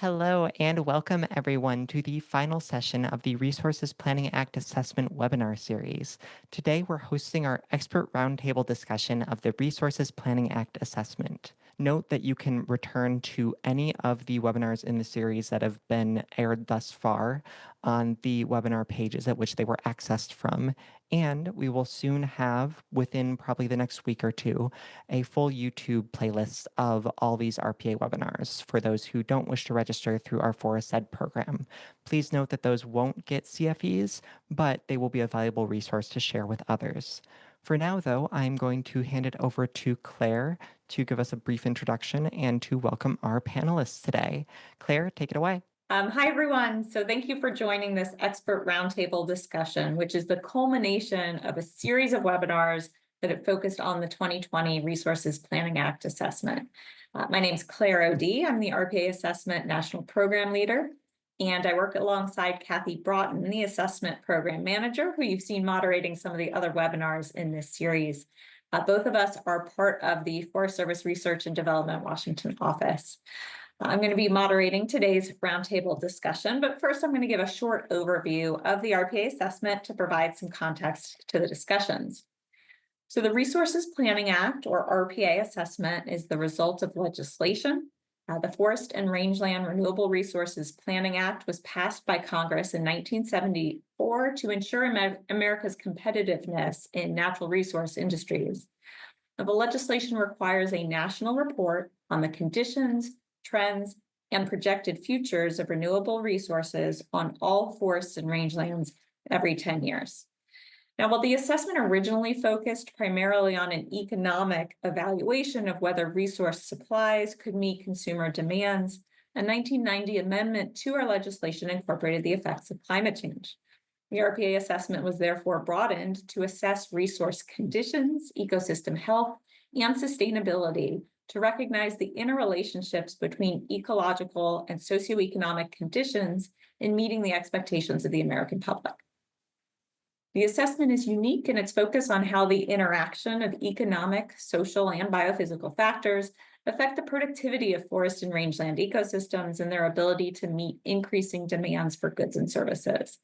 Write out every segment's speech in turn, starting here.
Hello and welcome everyone to the final session of the Resources Planning Act Assessment webinar series. Today we're hosting our expert roundtable discussion of the Resources Planning Act Assessment. Note that you can return to any of the webinars in the series that have been aired thus far on the webinar pages at which they were accessed from, and we will soon have, within probably the next week or two, a full YouTube playlist of all these RPA webinars for those who don't wish to register through our Forest Ed program. Please note that those won't get CFEs, but they will be a valuable resource to share with others. For now, though, I'm going to hand it over to Claire to give us a brief introduction and to welcome our panelists today. Claire, take it away. Hi, everyone. So thank you for joining this expert roundtable discussion, which is the culmination of a series of webinars that have focused on the 2020 Resources Planning Act assessment. My name is Claire O'D. I'm the RPA Assessment National Program Leader, and I work alongside Kathy Broughton, the Assessment Program Manager, who you've seen moderating some of the other webinars in this series. Both of us are part of the Forest Service Research and Development Washington office. I'm going to be moderating today's roundtable discussion, but first I'm going to give a short overview of the RPA assessment to provide some context to the discussions. So the Resources Planning Act, or RPA assessment, is the result of legislation. The Forest and Rangeland Renewable Resources Planning Act was passed by Congress in 1974 to ensure America's competitiveness in natural resource industries. Now, the legislation requires a national report on the conditions, trends, and projected futures of renewable resources on all forests and rangelands every 10 years. Now, while the assessment originally focused primarily on an economic evaluation of whether resource supplies could meet consumer demands, a 1990 amendment to our legislation incorporated the effects of climate change. The RPA assessment was therefore broadened to assess resource conditions, ecosystem health, and sustainability to recognize the interrelationships between ecological and socioeconomic conditions in meeting the expectations of the American public. The assessment is unique in its focus on how the interaction of economic, social, and biophysical factors affect the productivity of forest and rangeland ecosystems and their ability to meet increasing demands for goods and services.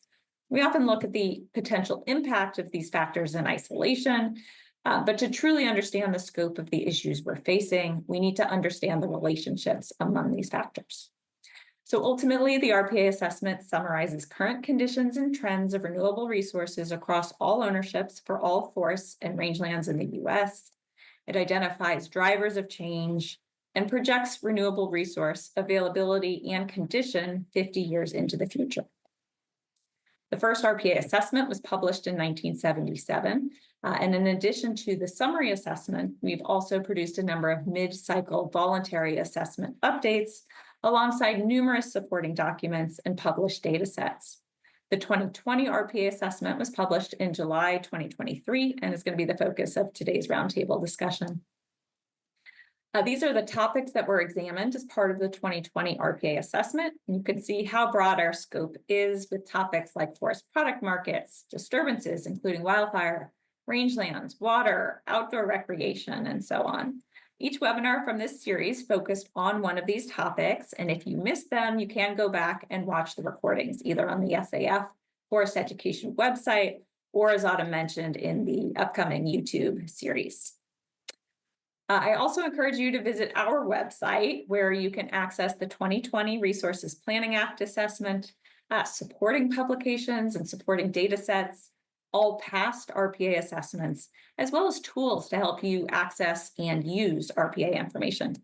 We often look at the potential impact of these factors in isolation, but to truly understand the scope of the issues we're facing, we need to understand the relationships among these factors. So ultimately, the RPA assessment summarizes current conditions and trends of renewable resources across all ownerships for all forests and rangelands in the US. It identifies drivers of change and projects renewable resource availability and condition 50 years into the future. The first RPA assessment was published in 1977, and in addition to the summary assessment, we've also produced a number of mid-cycle voluntary assessment updates alongside numerous supporting documents and published data sets. The 2020 RPA assessment was published in July 2023 and is going to be the focus of today's roundtable discussion. These are the topics that were examined as part of the 2020 RPA assessment. You can see how broad our scope is with topics like forest product markets, disturbances, including wildfire, rangelands, water, outdoor recreation, and so on. Each webinar from this series focused on one of these topics, and if you missed them, you can go back and watch the recordings, either on the SAF Forest Education website or, as Autumn mentioned, in the upcoming YouTube series. I also encourage you to visit our website where you can access the 2020 Resources Planning Act assessment, supporting publications and supporting data sets, all past RPA assessments, as well as tools to help you access and use RPA information.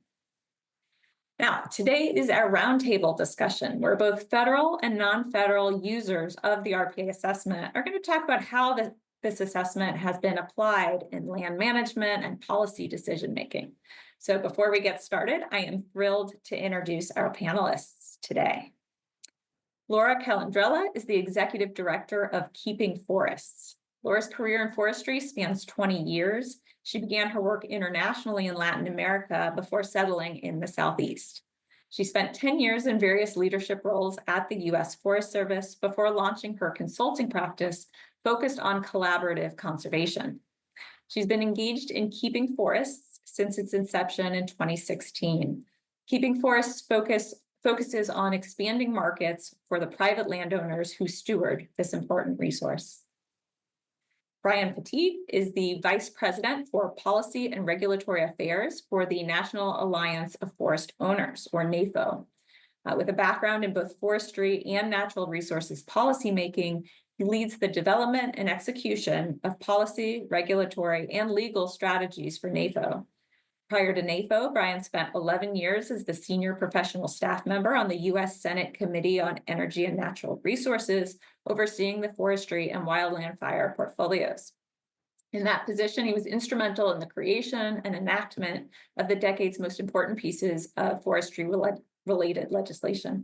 Now, today is our roundtable discussion where both federal and non-federal users of the RPA assessment are going to talk about how this assessment has been applied in land management and policy decision-making. So before we get started, I am thrilled to introduce our panelists today. Laura Calandrella is the Executive Director of Keeping Forests. Laura's career in forestry spans 20 years. She began her work internationally in Latin America before settling in the Southeast. She spent 10 years in various leadership roles at the U.S. Forest Service before launching her consulting practice focused on collaborative conservation. She's been engaged in Keeping Forests since its inception in 2016. Keeping Forests focuses on expanding markets for the private landowners who steward this important resource. Brian Petit is the Vice President for Policy and Regulatory Affairs for the National Alliance of Forest Owners, or NAFO. With a background in both forestry and natural resources policymaking, he leads the development and execution of policy, regulatory, and legal strategies for NAFO. Prior to NAFO, Brian spent 11 years as the senior professional staff member on the U.S. Senate Committee on Energy and Natural Resources, overseeing the forestry and wildland fire portfolios. In that position, he was instrumental in the creation and enactment of the decade's most important pieces of forestry-related legislation.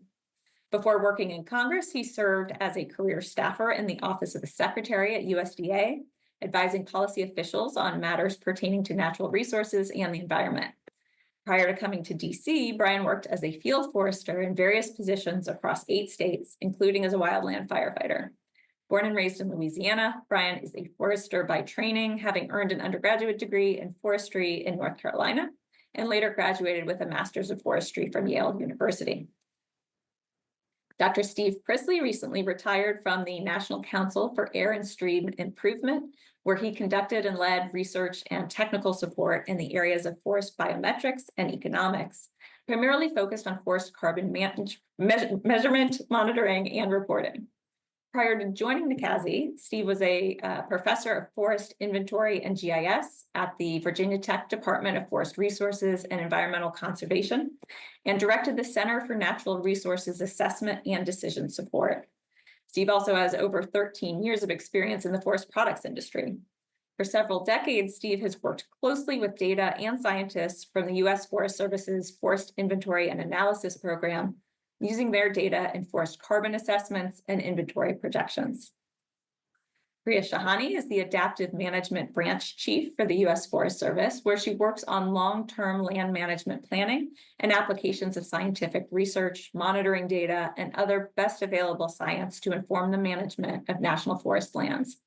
Before working in Congress, he served as a career staffer in the Office of the Secretary at USDA, advising policy officials on matters pertaining to natural resources and the environment. Prior to coming to DC, Brian worked as a field forester in various positions across 8 states, including as a wildland firefighter. Born and raised in Louisiana, Brian is a forester by training, having earned an undergraduate degree in forestry in North Carolina, and later graduated with a master's of forestry from Yale University. Dr. Steve Prisley recently retired from the National Council for Air and Stream Improvement, where he conducted and led research and technical support in the areas of forest biometrics and economics, primarily focused on forest carbon measurement, monitoring, and reporting. Prior to joining NCASI, Steve was a professor of forest inventory and GIS at the Virginia Tech Department of Forest Resources and Environmental Conservation, and directed the Center for Natural Resources Assessment and Decision Support. Steve also has over 13 years of experience in the forest products industry. For several decades, Steve has worked closely with data and scientists from the U.S. Forest Service's Forest Inventory and Analysis Program, using their data in forest carbon assessments and inventory projections. Priya Shahani is the Adaptive Management Branch Chief for the U.S. Forest Service, where she works on long-term land management planning and applications of scientific research, monitoring data, and other best available science to inform the management of national forest lands.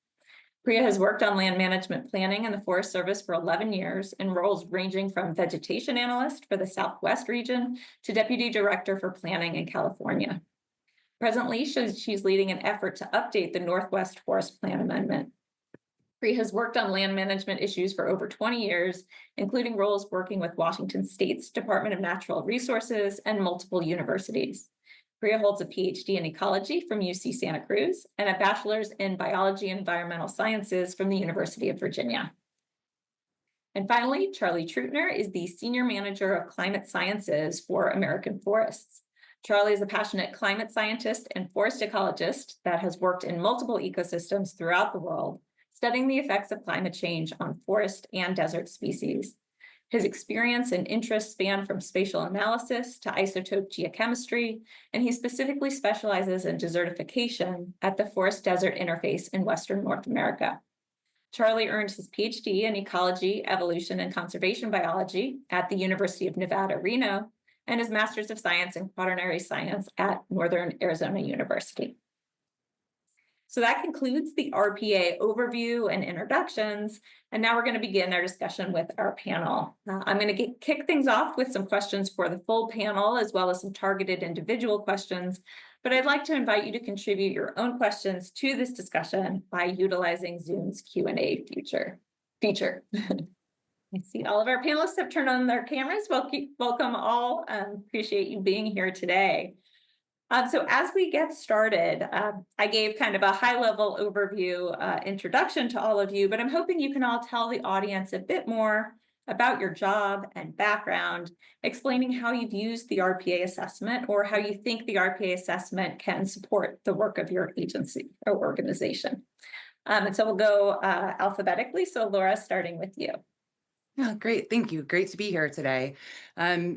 Priya has worked on land management planning in the Forest Service for 11 years in roles ranging from vegetation analyst for the Southwest region to deputy director for planning in California. Presently, she's leading an effort to update the Northwest Forest Plan Amendment. Priya has worked on land management issues for over 20 years, including roles working with Washington State's Department of Natural Resources and multiple universities. Priya holds a PhD in ecology from UC Santa Cruz and a bachelor's in biology and environmental sciences from the University of Virginia. And finally, Charlie Trutner is the Senior Manager of Climate Sciences for American Forests. Charlie is a passionate climate scientist and forest ecologist that has worked in multiple ecosystems throughout the world, studying the effects of climate change on forest and desert species. His experience and interests span from spatial analysis to isotope geochemistry, and he specifically specializes in desertification at the forest-desert interface in Western North America. Charlie earned his PhD in ecology, evolution, and conservation biology at the University of Nevada, Reno, and his Master's of Science in Quaternary Science at Northern Arizona University. So that concludes the RPA overview and introductions. And now we're going to begin our discussion with our panel. I'm going to kick things off with some questions for the full panel, as well as some targeted individual questions. But I'd like to invite you to contribute your own questions to this discussion by utilizing Zoom's Q&A feature. I see all of our panelists have turned on their cameras. Welcome all. Appreciate you being here today. So as we get started, I gave kind of a high-level overview introduction to all of you, but I'm hoping you can all tell the audience a bit more about your job and background, explaining how you've used the RPA assessment or how you think the RPA assessment can support the work of your agency or organization. And so we'll go alphabetically. So Laura, starting with you. Oh, great. Thank you. Great to be here today.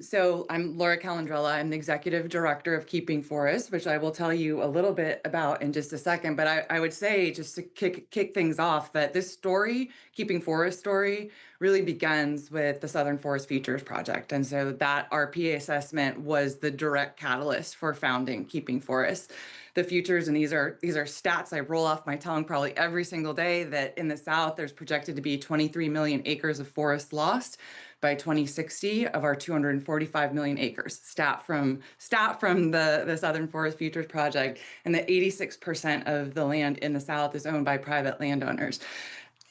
So I'm Laura Calandrella. I'm the Executive Director of Keeping Forests, which I will tell you a little bit about in just a second. But I would say, just to kick things off, that this story, Keeping Forest story, really begins with the Southern Forest Futures Project. And so that RPA assessment was the direct catalyst for founding Keeping Forests. The futures, and these are stats I roll off my tongue probably every single day, that in the South there's projected to be 23 million acres of forest lost by 2060 of our 245 million acres. Stat from the Southern Forest Futures Project, and that 86% of the land in the South is owned by private landowners.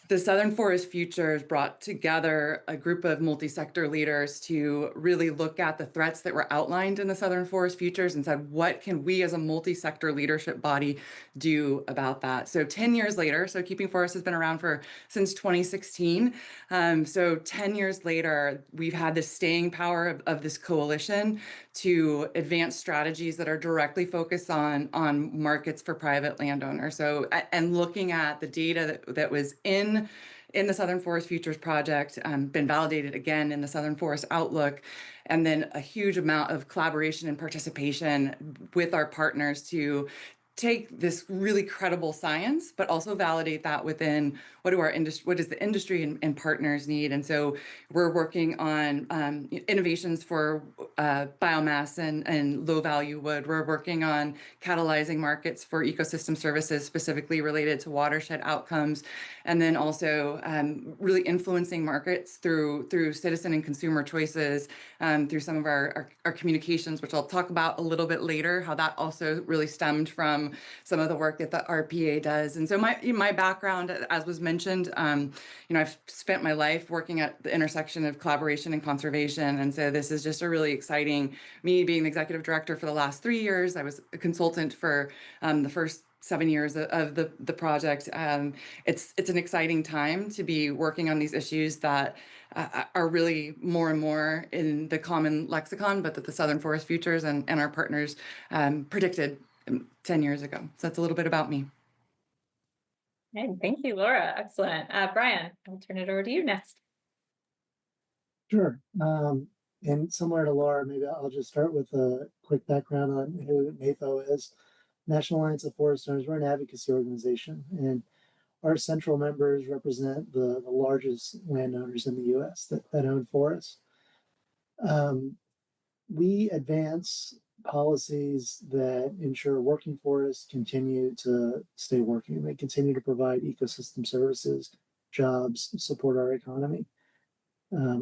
The Southern Forest Futures brought together a group of multi-sector leaders to really look at the threats that were outlined in the Southern Forest Futures and said, what can we as a multi-sector leadership body do about that? So 10 years later, so Keeping Forests has been around since 2016. So 10 years later, we've had the staying power of this coalition to advance strategies that are directly focused on markets for private landowners. So, and looking at the data that was in the Southern Forest Futures Project, been validated again in the Southern Forest Outlook, and then a huge amount of collaboration and participation with our partners to take this really credible science, but also validate that within what does the industry and partners need. And so we're working on innovations for biomass and low value wood. We're working on catalyzing markets for ecosystem services specifically related to watershed outcomes, and then also really influencing markets through citizen and consumer choices, through some of our communications, which I'll talk about a little bit later, how that also really stemmed from some of the work that the RPA does. And so my background, as was mentioned, I've spent my life working at the intersection of collaboration and conservation. And so this is just a really exciting, me being the executive director for the last 3 years. I was a consultant for the first 7 years of the project. It's an exciting time to be working on these issues that are really more and more in the common lexicon, but that the Southern Forest Futures and our partners predicted 10 years ago. So that's a little bit about me. Okay, thank you, Laura. Excellent. Brian, I'll turn it over to you next. Sure. And similar to Laura, maybe I'll just start with a quick background on who NAFO is. National Alliance of Forest Owners. We're an advocacy organization, and our central members represent the largest landowners in the U.S. that own forests. We advance policies that ensure working forests continue to stay working. They continue to provide ecosystem services, jobs, support our economy.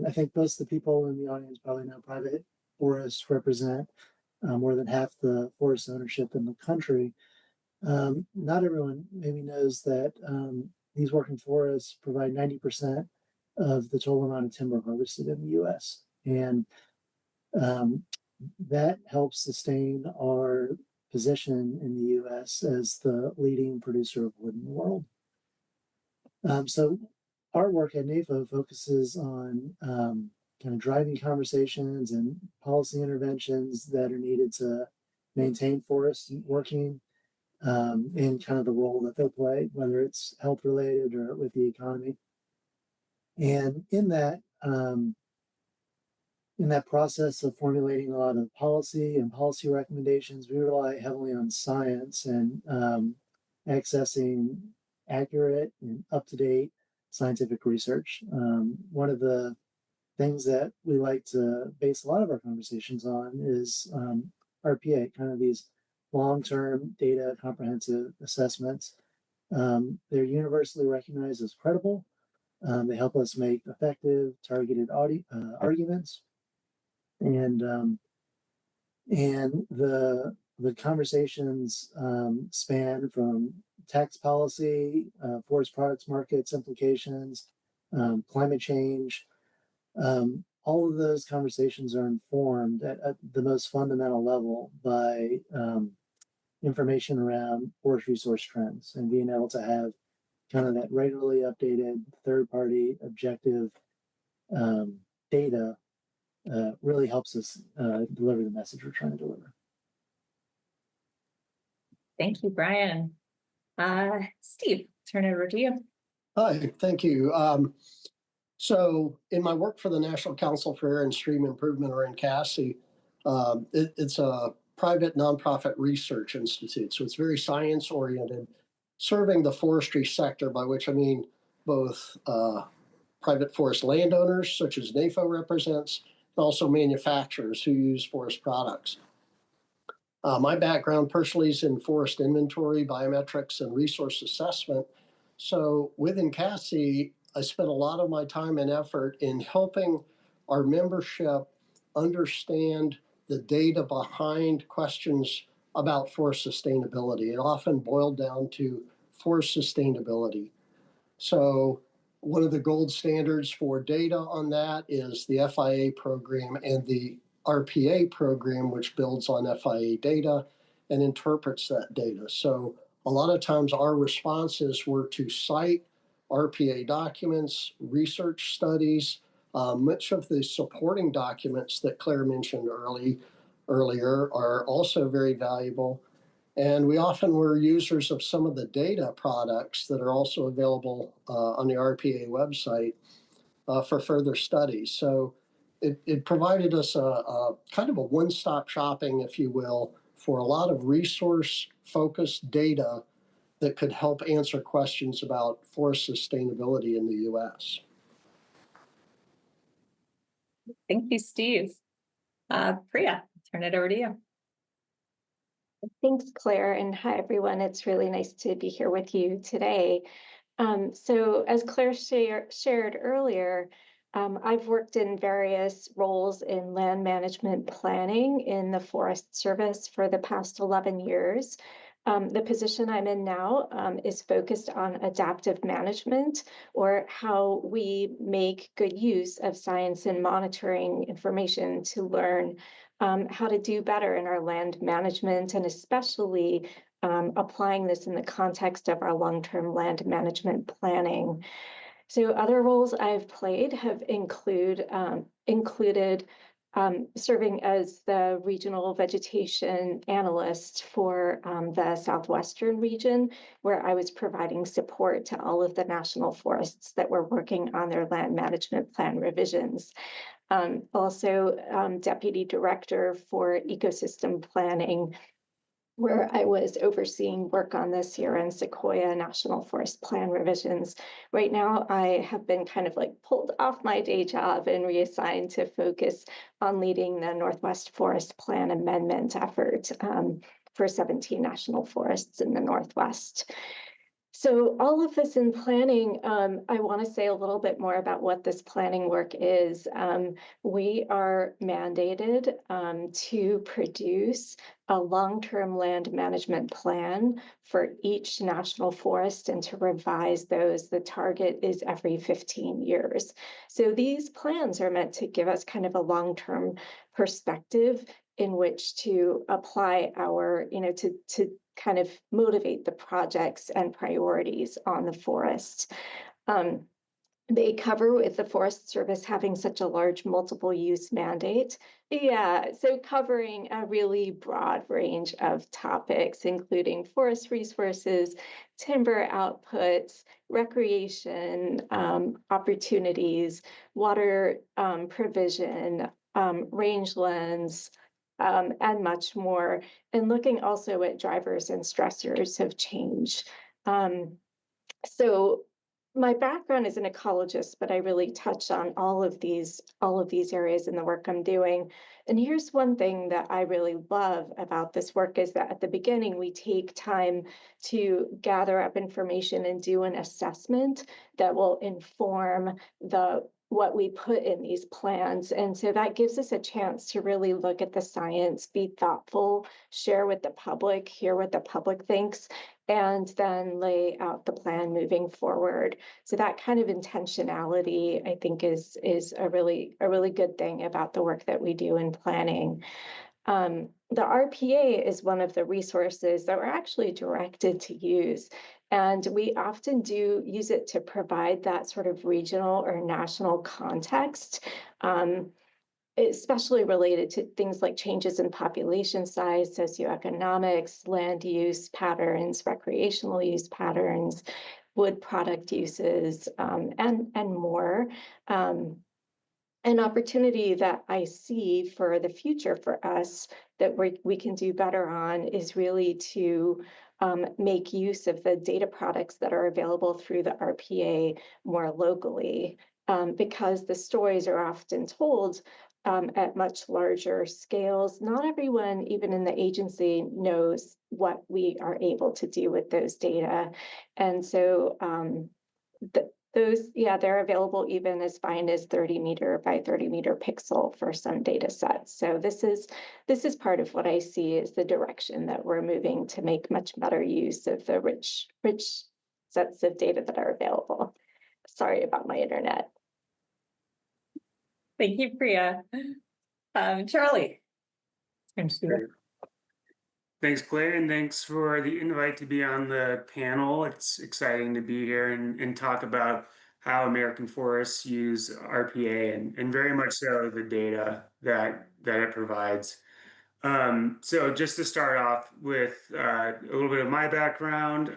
I think most of the people in the audience probably know private forests represent more than half the forest ownership in the country. Not everyone maybe knows that these working forests provide 90% of the total amount of timber harvested in the U.S. And that helps sustain our position in the U.S. as the leading producer of wood in the world. So our work at NAFO focuses on kind of driving conversations and policy interventions that are needed to maintain forests working in kind of the role that they'll play, whether it's health related or with the economy. And in that process of formulating a lot of policy and policy recommendations, we rely heavily on science and accessing accurate and up-to-date scientific research. One of the things that we like to base a lot of our conversations on is RPA, kind of these long-term data comprehensive assessments. They're universally recognized as credible. They help us make effective, targeted arguments. And the conversations span from tax policy, forest products markets implications, climate change. All of those conversations are informed at the most fundamental level by information around forest resource trends and being able to have kind of that regularly updated third-party objective data really helps us deliver the message we're trying to deliver. Thank you, Brian. Steve, turn it over to you. Hi, thank you. So in my work for the National Council for Air and Stream Improvement, or NCASI, it's a private nonprofit research institute. So it's very science oriented, serving the forestry sector, by which I mean both private forest landowners, such as NAFO represents, and also manufacturers who use forest products. My background personally is in forest inventory, biometrics, and resource assessment. So within CASI, I spent a lot of my time and effort in helping our membership understand the data behind questions about forest sustainability. It often boiled down to forest sustainability. So one of the gold standards for data on that is the FIA program and the RPA program, which builds on FIA data and interprets that data. So a lot of times our responses were to cite RPA documents, research studies, much of the supporting documents that Claire mentioned earlier are also very valuable. And we often were users of some of the data products that are also available on the RPA website for further studies. So it provided us a kind of a one-stop shopping, if you will, for a lot of resource-focused data that could help answer questions about forest sustainability in the U.S. Thank you, Steve. Priya, turn it over to you. Thanks, Claire, and hi, everyone. It's really nice to be here with you today. So as Claire shared earlier, I've worked in various roles in land management planning in the Forest Service for the past 11 years. The position I'm in now is focused on adaptive management, or how we make good use of science and monitoring information to learn how to do better in our land management, and especially applying this in the context of our long-term land management planning. So other roles I've played have included serving as the regional vegetation analyst for the Southwestern region, where I was providing support to all of the national forests that were working on their land management plan revisions. Also, deputy director for ecosystem planning, where I was overseeing work on the Sierra and Sequoia National Forest Plan revisions. Right now, I have been kind of like pulled off my day job and reassigned to focus on leading the Northwest Forest Plan amendment effort for 17 national forests in the Northwest. So all of this in planning, I want to say a little bit more about what this planning work is. We are mandated to produce a long-term land management plan for each national forest and to revise those. The target is every 15 years. So these plans are meant to give us kind of a long-term perspective in which to apply our, to kind of motivate the projects and priorities on the forest. They cover, with the Forest Service having such a large multiple use mandate. Yeah, so covering a really broad range of topics, including forest resources, timber outputs, recreation opportunities, water provision, rangelands, and much more, and looking also at drivers and stressors of change. So my background is an ecologist, but I really touch on all of these areas in the work I'm doing. And here's one thing that I really love about this work is that at the beginning, we take time to gather up information and do an assessment that will inform what we put in these plans. And so that gives us a chance to really look at the science, be thoughtful, share with the public, hear what the public thinks, and then lay out the plan moving forward. So that kind of intentionality, I think, is a really good thing about the work that we do in planning. The RPA is one of the resources that we're actually directed to use. And we often do use it to provide that sort of regional or national context, especially related to things like changes in population size, socioeconomics, land use patterns, recreational use patterns, wood product uses, and more. An opportunity that I see for the future for us that we can do better on is really to make use of the data products that are available through the RPA more locally. because the stories are often told at much larger scales. Not everyone, even in the agency, knows what we are able to do with those data. And so they're available even as fine as 30-meter by 30-meter pixel for some data sets. So this is part of what I see as the direction that we're moving to make much better use of the rich sets of data that are available. Sorry about my internet. Thank you, Priya. Charlie. Thanks, Clay, and thanks for the invite to be on the panel. It's exciting to be here and talk about how American forests use RPA and very much so the data that it provides. So just to start off with a little bit of my background,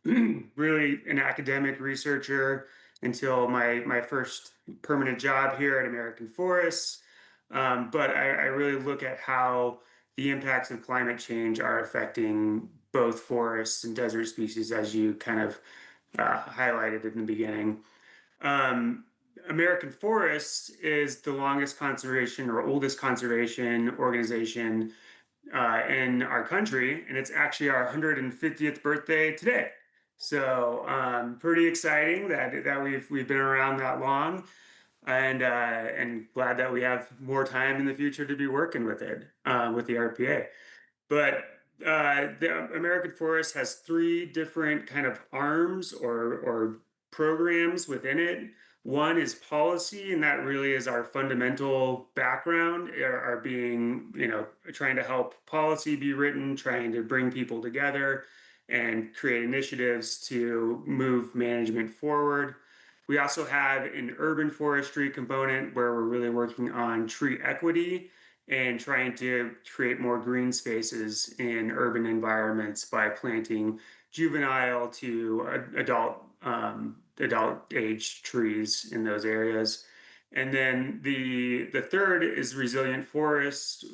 really an academic researcher until my first permanent job here at American Forests. But I really look at how the impacts of climate change are affecting both forests and desert species, as you kind of highlighted in the beginning. Um, American Forests is the longest conservation or oldest conservation organization in our country, and it's actually our 150th birthday today. So pretty exciting that we've been around that long, and glad that we have more time in the future to be working with it with the RPA. But the American Forest has three different kind of arms or programs within it. One is policy, and that really is our fundamental background, are being, trying to help policy be written, trying to bring people together and create initiatives to move management forward. We also have an urban forestry component where we're really working on tree equity and trying to create more green spaces in urban environments by planting juvenile to adult age trees in those areas. And then the third is resilient forests,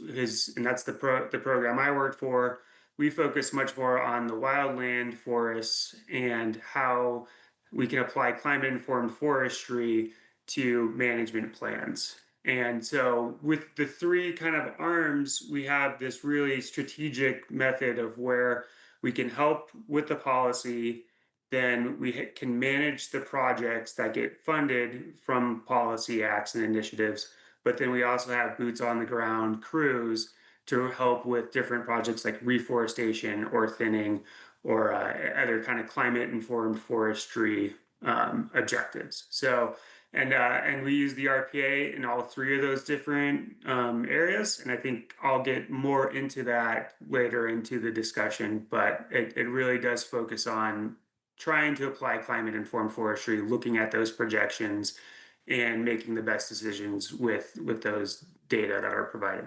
and that's the program I work for. We focus much more on the wildland forests and how we can apply climate informed forestry to management plans. And so with the three kind of arms, we have this really strategic method of where we can help with the policy, then we can manage the projects that get funded from policy acts and initiatives. But then we also have boots on the ground crews to help with different projects like reforestation or thinning or other kind of climate informed forestry objectives. So and we use the RPA in all three of those different areas. And I think I'll get more into that later into the discussion, but it really does focus on trying to apply climate informed forestry, looking at those projections and making the best decisions with those data that are provided.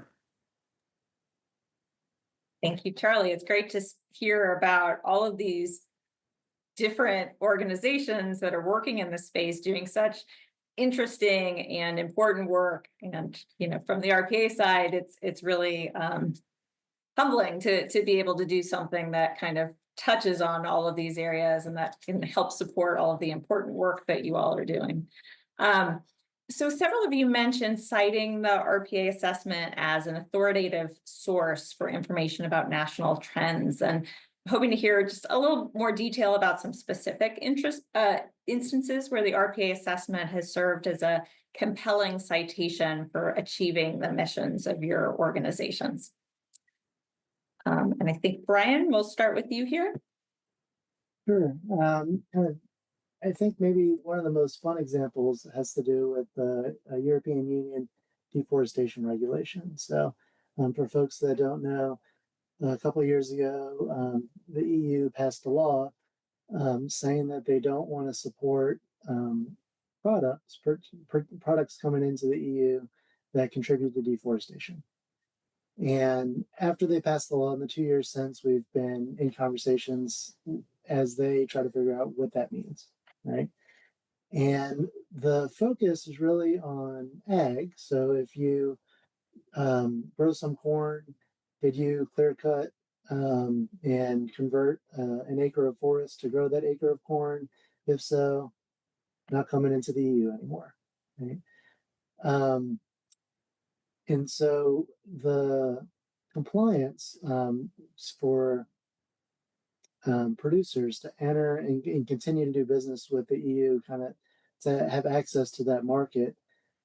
Thank you, Charlie. It's great to hear about all of these different organizations that are working in this space doing such interesting and important work. And from the RPA side, it's really humbling to be able to do something that kind of touches on all of these areas and that can help support all of the important work that you all are doing. So several of you mentioned citing the RPA assessment as an authoritative source for information about national trends, and hoping to hear just a little more detail about some specific instances where the RPA assessment has served as a compelling citation for achieving the missions of your organizations. And I think, Brian, we'll start with you here. Sure. I think maybe one of the most fun examples has to do with the European Union deforestation regulation. So for folks that don't know, a couple of years ago, the EU passed a law saying that they don't want to support products coming into the EU that contribute to deforestation. And after they passed the law in the 2 years since, we've been in conversations as they try to figure out what that means, right? And the focus is really on ag. So if you grow some corn, did you clear cut and convert an acre of forest to grow that acre of corn? If so, not coming into the EU anymore, right? And so the compliance for producers to enter and continue to do business with the EU, kind of to have access to that market,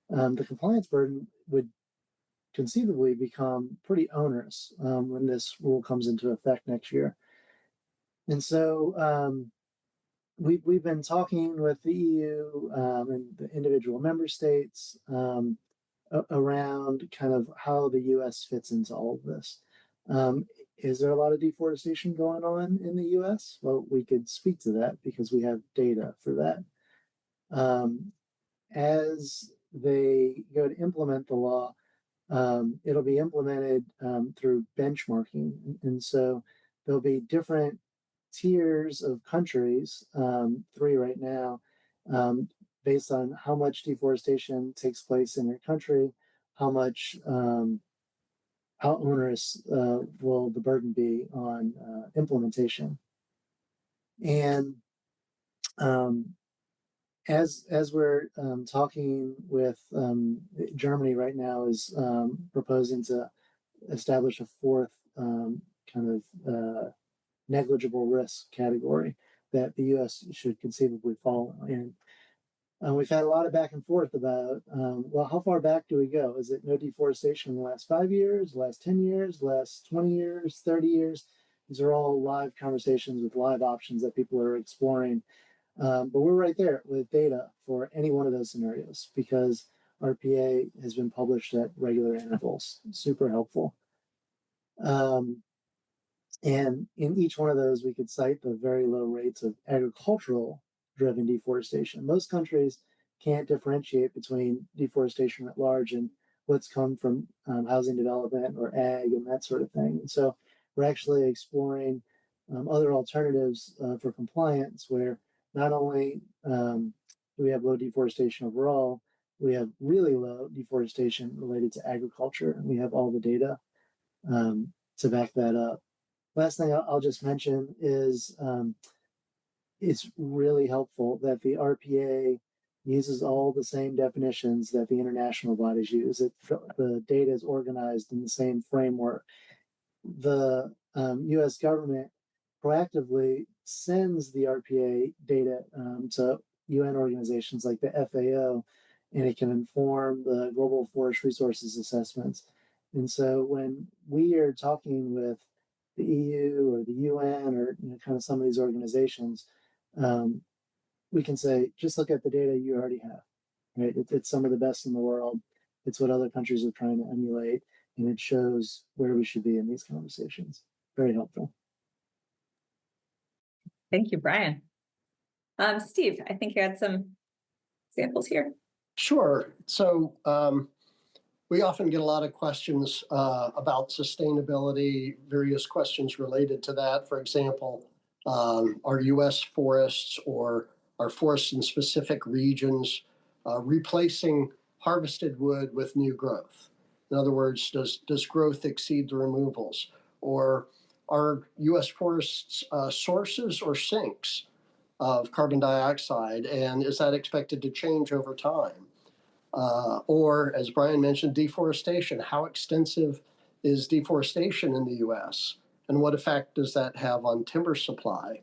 the compliance burden would conceivably become pretty onerous when this rule comes into effect next year. And so we've been talking with the EU and the individual member states around kind of how the US fits into all of this. Is there a lot of deforestation going on in the US? Well, we could speak to that because we have data for that. As they go to implement the law, it'll be implemented through benchmarking. And so there'll be different tiers of countries, 3 right now, based on how much deforestation takes place in your country, how much, how onerous will the burden be on implementation. And as we're talking with Germany right now is proposing to establish a 4th kind of negligible risk category that the U.S. should conceivably fall in. We've had a lot of back and forth about, well, how far back do we go? Is it no deforestation in the last 5 years, last 10 years, last 20 years, 30 years? These are all live conversations with live options that people are exploring. But we're right there with data for any one of those scenarios because RPA has been published at regular intervals. Super helpful. And in each one of those, we could cite the very low rates of agricultural driven deforestation. Most countries can't differentiate between deforestation at large and what's come from housing development or ag and that sort of thing. And so we're actually exploring other alternatives for compliance where not only do we have low deforestation overall, we have really low deforestation related to agriculture, and we have all the data to back that up. Last thing I'll just mention is it's really helpful that the RPA uses all the same definitions that the international bodies use. The data is organized in the same framework. The US government proactively sends the RPA data to UN organizations like the FAO, and it can inform the global forest resources assessments. And so when we are talking with the EU or the UN or kind of some of these organizations, we can say, just look at the data you already have, right? It's some of the best in the world. It's what other countries are trying to emulate, and it shows where we should be in these conversations. Very helpful. Thank you, Brian. Steve, I think you had some examples here. Sure. So we often get a lot of questions about sustainability, various questions related to that. For example, are U.S. forests or are forests in specific regions replacing harvested wood with new growth? In other words, does growth exceed the removals? Or are U.S. forests sources or sinks of carbon dioxide? And is that expected to change over time? Or, as Brian mentioned, deforestation. How extensive is deforestation in the U.S.? And what effect does that have on timber supply?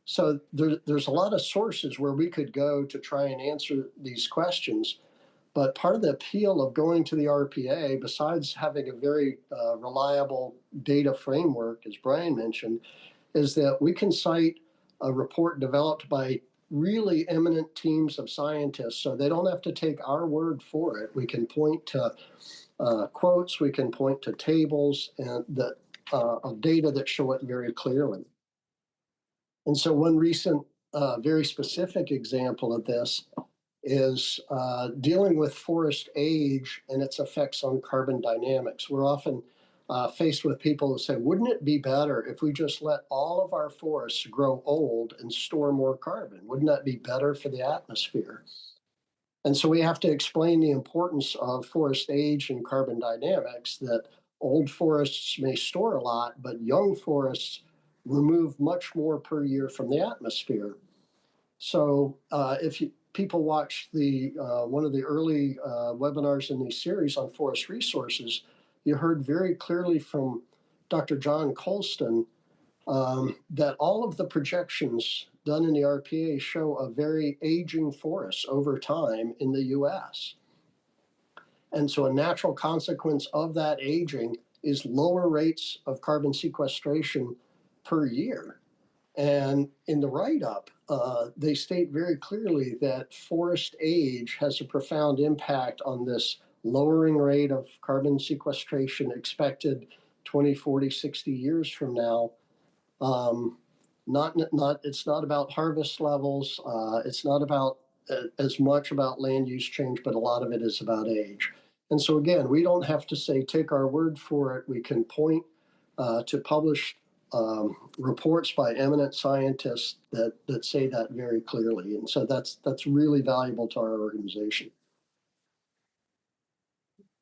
So there's a lot of sources where we could go to try and answer these questions. But part of the appeal of going to the RPA, besides having a very reliable data framework, as Brian mentioned, is that we can cite a report developed by really eminent teams of scientists, so they don't have to take our word for it. We can point to quotes, we can point to tables and of data that show it very clearly. And so one recent, very specific example of this is dealing with forest age and its effects on carbon dynamics. We're often faced with people who say, wouldn't it be better if we just let all of our forests grow old and store more carbon? Wouldn't that be better for the atmosphere? And so we have to explain the importance of forest age and carbon dynamics, that old forests may store a lot, but young forests remove much more per year from the atmosphere. So if people watched the one of the early webinars in these series on forest resources, you heard very clearly from Dr. John Colston that all of the projections done in the RPA show a very aging forest over time in the US. And so a natural consequence of that aging is lower rates of carbon sequestration per year. And in the write-up, they state very clearly that forest age has a profound impact on this lowering rate of carbon sequestration expected 20, 40, 60 years from now. It's not about harvest levels. It's not about as much about land use change, but a lot of it is about age. And so again, we don't have to say, take our word for it. We can point to published reports by eminent scientists that say that very clearly. And so that's really valuable to our organization.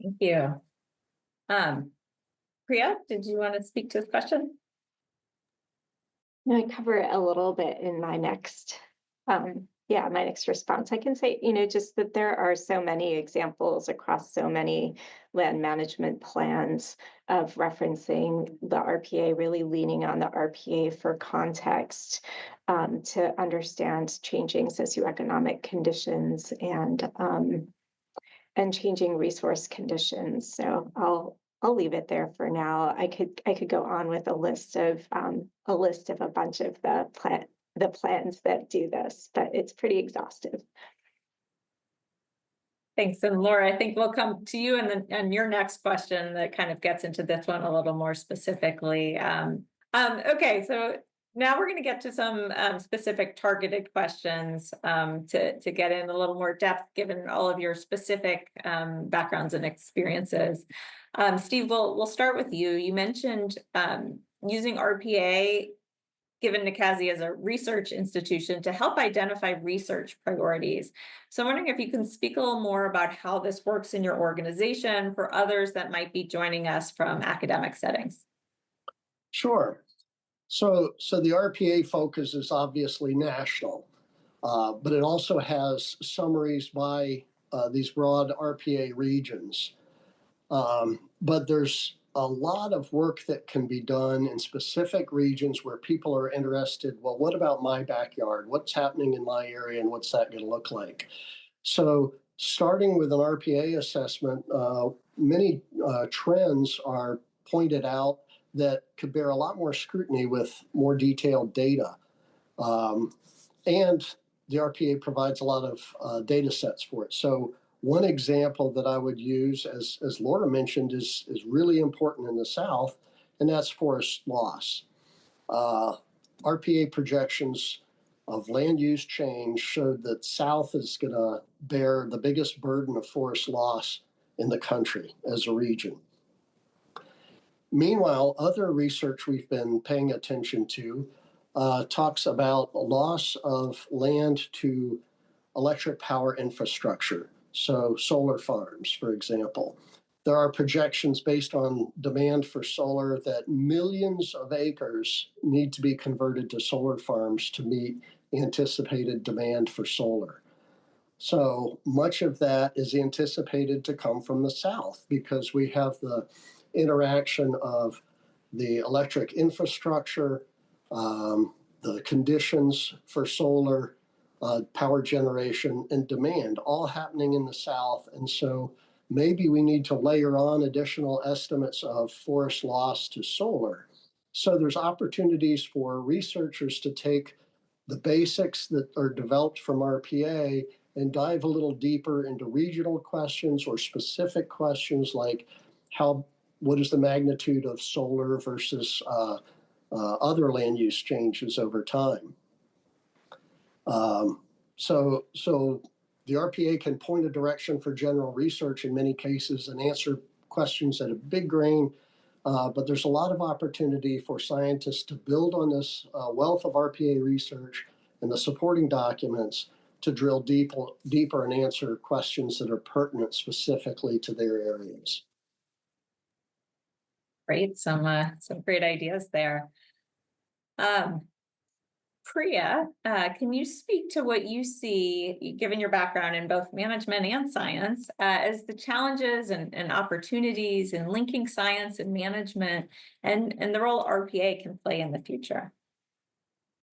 Thank you. Priya, did you want to speak to this question? I cover it a little bit in my next, my next response. I can say, just that there are so many examples across so many land management plans of referencing the RPA, really leaning on the RPA for context to understand changing socioeconomic conditions and changing resource conditions. So I'll leave it there for now. I could go on with a list of a bunch of the plans that do this, but it's pretty exhaustive. Thanks. And Laura, I think we'll come to you and your next question that kind of gets into this one a little more specifically. Okay, so now we're going to get to some specific targeted questions to get in a little more depth, given all of your specific backgrounds and experiences. Steve, we'll start with you. You mentioned using RPA, given NCASI as a research institution, to help identify research priorities. So I'm wondering if you can speak a little more about how this works in your organization for others that might be joining us from academic settings. Sure. So the RPA focus is obviously national, but it also has summaries by these broad RPA regions. But there's a lot of work that can be done in specific regions where people are interested. Well, what about my backyard? What's happening in my area, and what's that going to look like? So starting with an RPA assessment, many trends are pointed out that could bear a lot more scrutiny with more detailed data. And the RPA provides a lot of data sets for it. So one example that I would use, as Laura mentioned, is really important in the South, and that's forest loss. RPA projections of land use change showed that South is going to bear the biggest burden of forest loss in the country as a region. Meanwhile, other research we've been paying attention to talks about loss of land to electric power infrastructure. So solar farms, for example. There are projections based on demand for solar that millions of acres need to be converted to solar farms to meet anticipated demand for solar. So much of that is anticipated to come from the South because we have the interaction of the electric infrastructure, the conditions for solar, power generation, and demand all happening in the South. And so maybe we need to layer on additional estimates of forest loss to solar. So there's opportunities for researchers to take the basics that are developed from RPA and dive a little deeper into regional questions or specific questions like what is the magnitude of solar versus other land use changes over time. So the RPA can point a direction for general research in many cases and answer questions at a big grain, but there's a lot of opportunity for scientists to build on this wealth of RPA research and the supporting documents to drill deeper and answer questions that are pertinent specifically to their areas. Great, some great ideas there. Priya, can you speak to what you see, given your background in both management and science, as the challenges and opportunities in linking science and management and the role RPA can play in the future?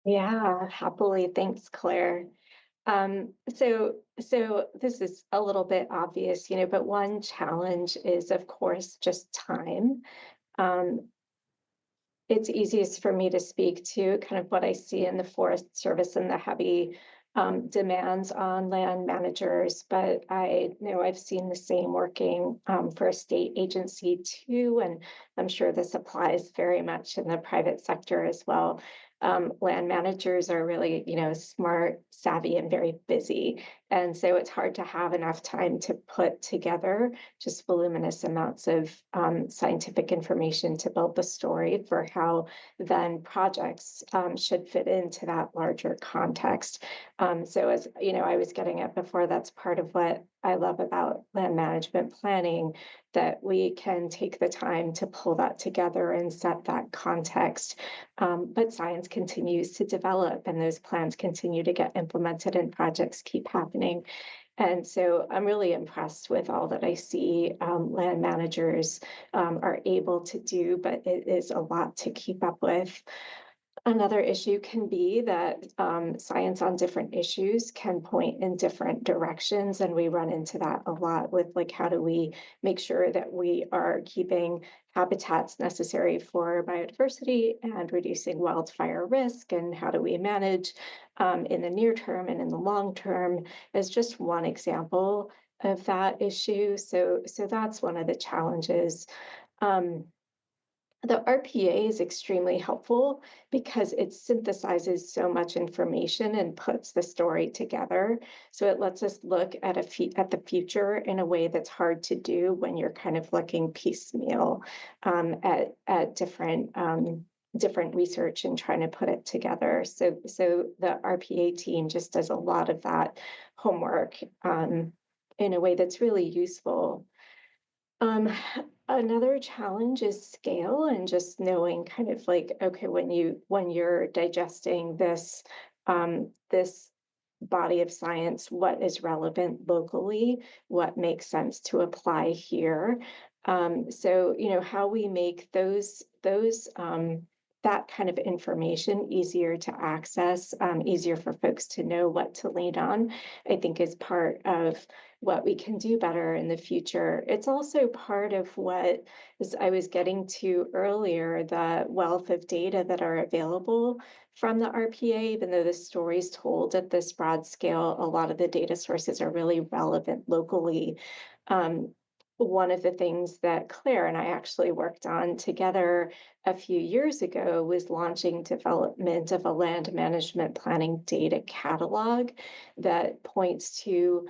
Yeah, happily. Thanks, Claire. So this is a little bit obvious, but one challenge is, of course, just time. Um, it's easiest for me to speak to kind of what I see in the Forest Service and the heavy demands on land managers, but I know I've seen the same working for a state agency too, and I'm sure this applies very much in the private sector as well. Land managers are really, smart, savvy, and very busy. And so it's hard to have enough time to put together just voluminous amounts of scientific information to build the story for how then projects should fit into that larger context. So as I was getting at before, that's part of what I love about land management planning, that we can take the time to pull that together and set that context. But science continues to develop and those plans continue to get implemented and projects keep happening. And so I'm really impressed with all that I see land managers are able to do, but it is a lot to keep up with. Another issue can be that science on different issues can point in different directions, and we run into that a lot with like how do we make sure that we are keeping habitats necessary for biodiversity and reducing wildfire risk, and how do we manage in the near term and in the long term is just one example of that issue. So that's one of the challenges. Um, the RPA is extremely helpful because it synthesizes so much information and puts the story together. So it lets us look at at the future in a way that's hard to do when you're kind of looking piecemeal at different research and trying to put it together. So the RPA team just does a lot of that homework in a way that's really useful. Um, Another challenge is scale and just knowing kind of like, okay, when you're digesting this body of science, what is relevant locally, what makes sense to apply here. So, how we make those that kind of information easier to access, easier for folks to know what to lean on, I think is part of what we can do better in the future. It's also part of what, as I was getting to earlier, the wealth of data that are available from the RPA, even though the story's told at this broad scale, a lot of the data sources are really relevant locally. Um, One of the things that Claire and I actually worked on together a few years ago was launching development of a land management planning data catalog that points to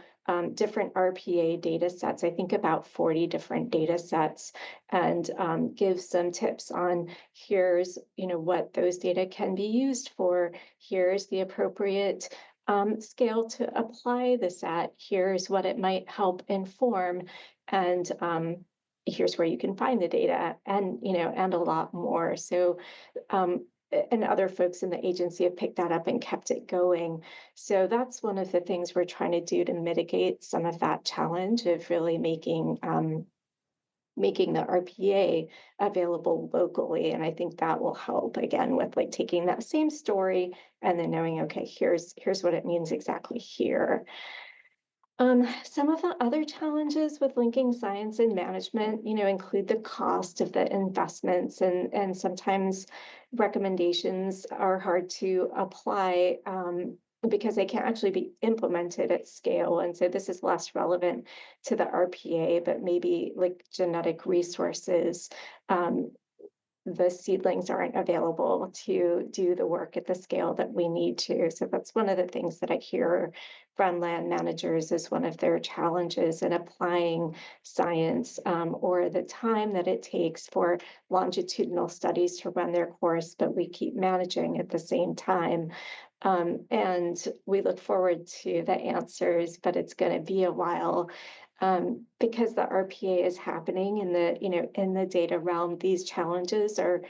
different RPA data sets, I think about 40 different data sets, and gives some tips on here's what those data can be used for, here's the appropriate scale to apply this at, here's what it might help inform, and here's where you can find the data, and a lot more. So and other folks in the agency have picked that up and kept it going. So that's one of the things we're trying to do to mitigate some of that challenge of really making the RPA available locally. And I think that will help again with like taking that same story and then knowing, okay, here's what it means exactly here. Some of the other challenges with linking science and management, include the cost of the investments, and sometimes recommendations are hard to apply because they can't actually be implemented at scale. And so this is less relevant to the RPA, but maybe like genetic resources. The seedlings aren't available to do the work at the scale that we need to. So that's one of the things that I hear from land managers is one of their challenges in applying science, or the time that it takes for longitudinal studies to run their course, but we keep managing at the same time. And we look forward to the answers, but it's going to be a while. because the RPA is happening in the, in the data realm, these challenges are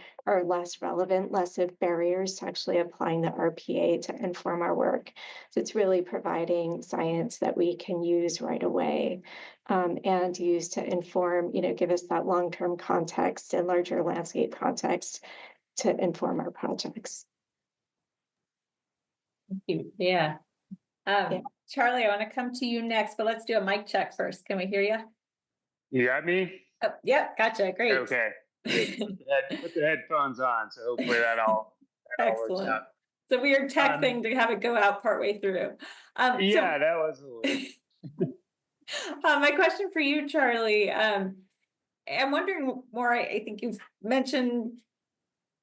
less relevant, less of barriers to actually applying the RPA to inform our work. So it's really providing science that we can use right away, and use to inform, give us that long-term context and larger landscape context to inform our projects. Thank you. Yeah. Charlie, I want to come to you next, but let's do a mic check first. Can we hear you? You got me? Oh, yep, gotcha. Great. Okay. Put the headphones on, so hopefully that all works Excellent. out. It's a weird tech Um, thing to have it go out partway through. Yeah, that was a little. My question for you, Charlie, I'm wondering more, I think you've mentioned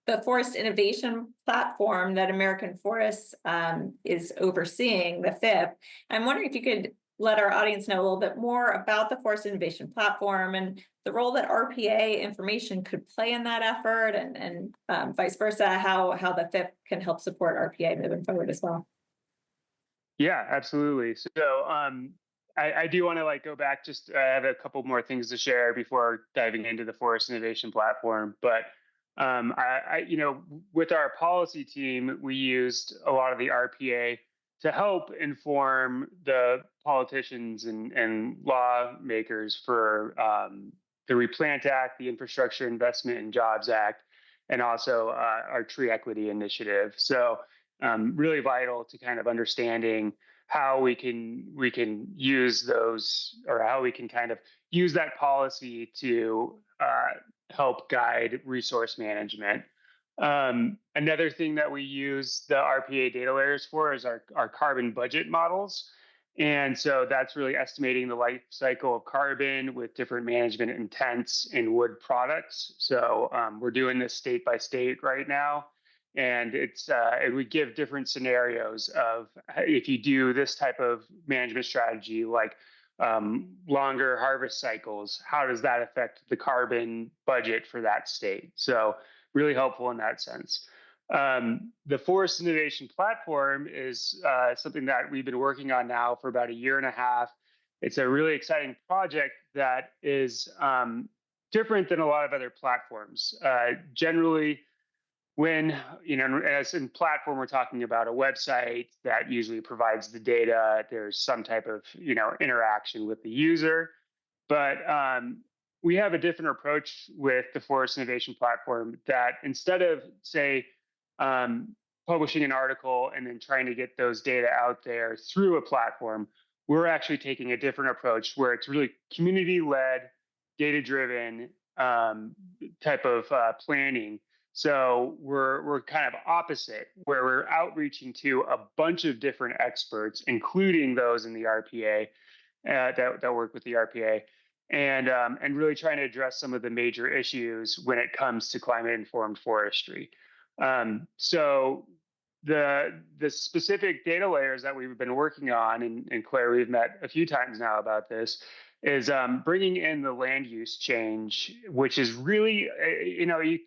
the Forest Innovation Platform that American Forests is overseeing, the FIP. I'm wondering if you could let our audience know a little bit more about the Forest Innovation Platform and the role that RPA information could play in that effort, and vice versa, how the FIP can help support RPA moving forward as well. Yeah, absolutely. So I do want to go back, just I have a couple more things to share before diving into the Forest Innovation Platform. But with our policy team, we used a lot of the RPA to help inform the politicians and lawmakers for the Replant Act, the Infrastructure Investment and Jobs Act, and also our Tree Equity Initiative. So really vital to kind of understanding how we can use those, or how we can kind of use that policy to help guide resource management. Another thing that we use the RPA data layers for is our carbon budget models. And so that's really estimating the life cycle of carbon with different management intents in wood products. So we're doing this state by state right now. And it would give different scenarios of if you do this type of management strategy, like longer harvest cycles, how does that affect the carbon budget for that state? So really helpful in that sense. The Forest Innovation Platform is something that we've been working on now for about a year and a half. It's a really exciting project that is different than a lot of other platforms. Generally, when, as in platform, we're talking about a website that usually provides the data. There's some type of, interaction with the user. But we have a different approach with the Forest Innovation Platform that instead of, say, publishing an article and then trying to get those data out there through a platform, we're actually taking a different approach where it's really community-led, data-driven type of planning. So we're kind of opposite, where we're outreaching to a bunch of different experts, including those in the RPA that work with the RPA, and really trying to address some of the major issues when it comes to climate-informed forestry. So the specific data layers that we've been working on, and Claire, we've met a few times now about this, is bringing in the land use change, which is really,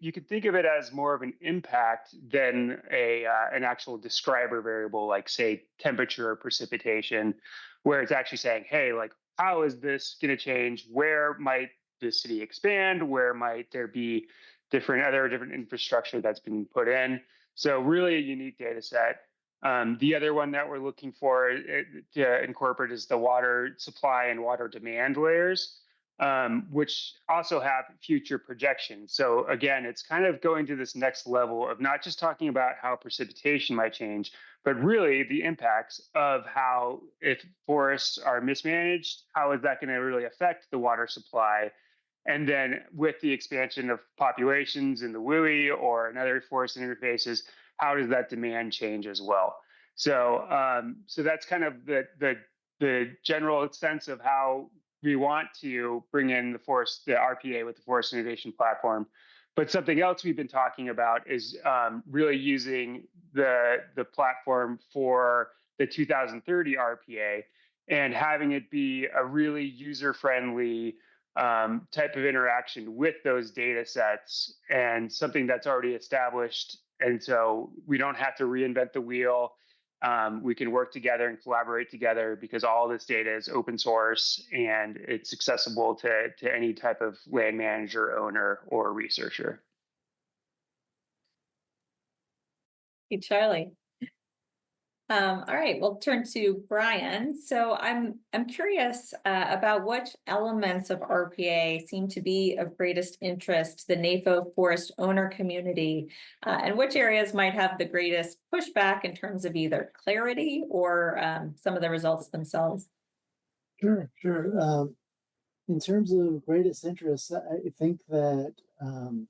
you could think of it as more of an impact than an actual describer variable, like say temperature or precipitation, where it's actually saying, hey, how is this going to change? Where might the city expand? Where might there be different infrastructure that's been put in? So really a unique data set. The other one that we're looking for to incorporate is the water supply and water demand layers, which also have future projections. So again, it's kind of going to this next level of not just talking about how precipitation might change, but really the impacts of how, if forests are mismanaged, how is that going to really affect the water supply? And then with the expansion of populations in the WUI or in other forest interfaces, how does that demand change as well? So that's kind of the general sense of how we want to bring in the RPA with the Forest Innovation Platform. But something else we've been talking about is really using the platform for the 2030 RPA and having it be a really user-friendly type of interaction with those data sets, and something that's already established. And so we don't have to reinvent the wheel. we can work together and collaborate together because all this data is open source and it's accessible to any type of land manager, owner, or researcher. Hey, Charlie. All right, we'll turn to Brian. So I'm curious about which elements of RPA seem to be of greatest interest to the NAFO forest owner community, and which areas might have the greatest pushback in terms of either clarity or some of the results themselves. Sure, sure. In terms of greatest interest, I think that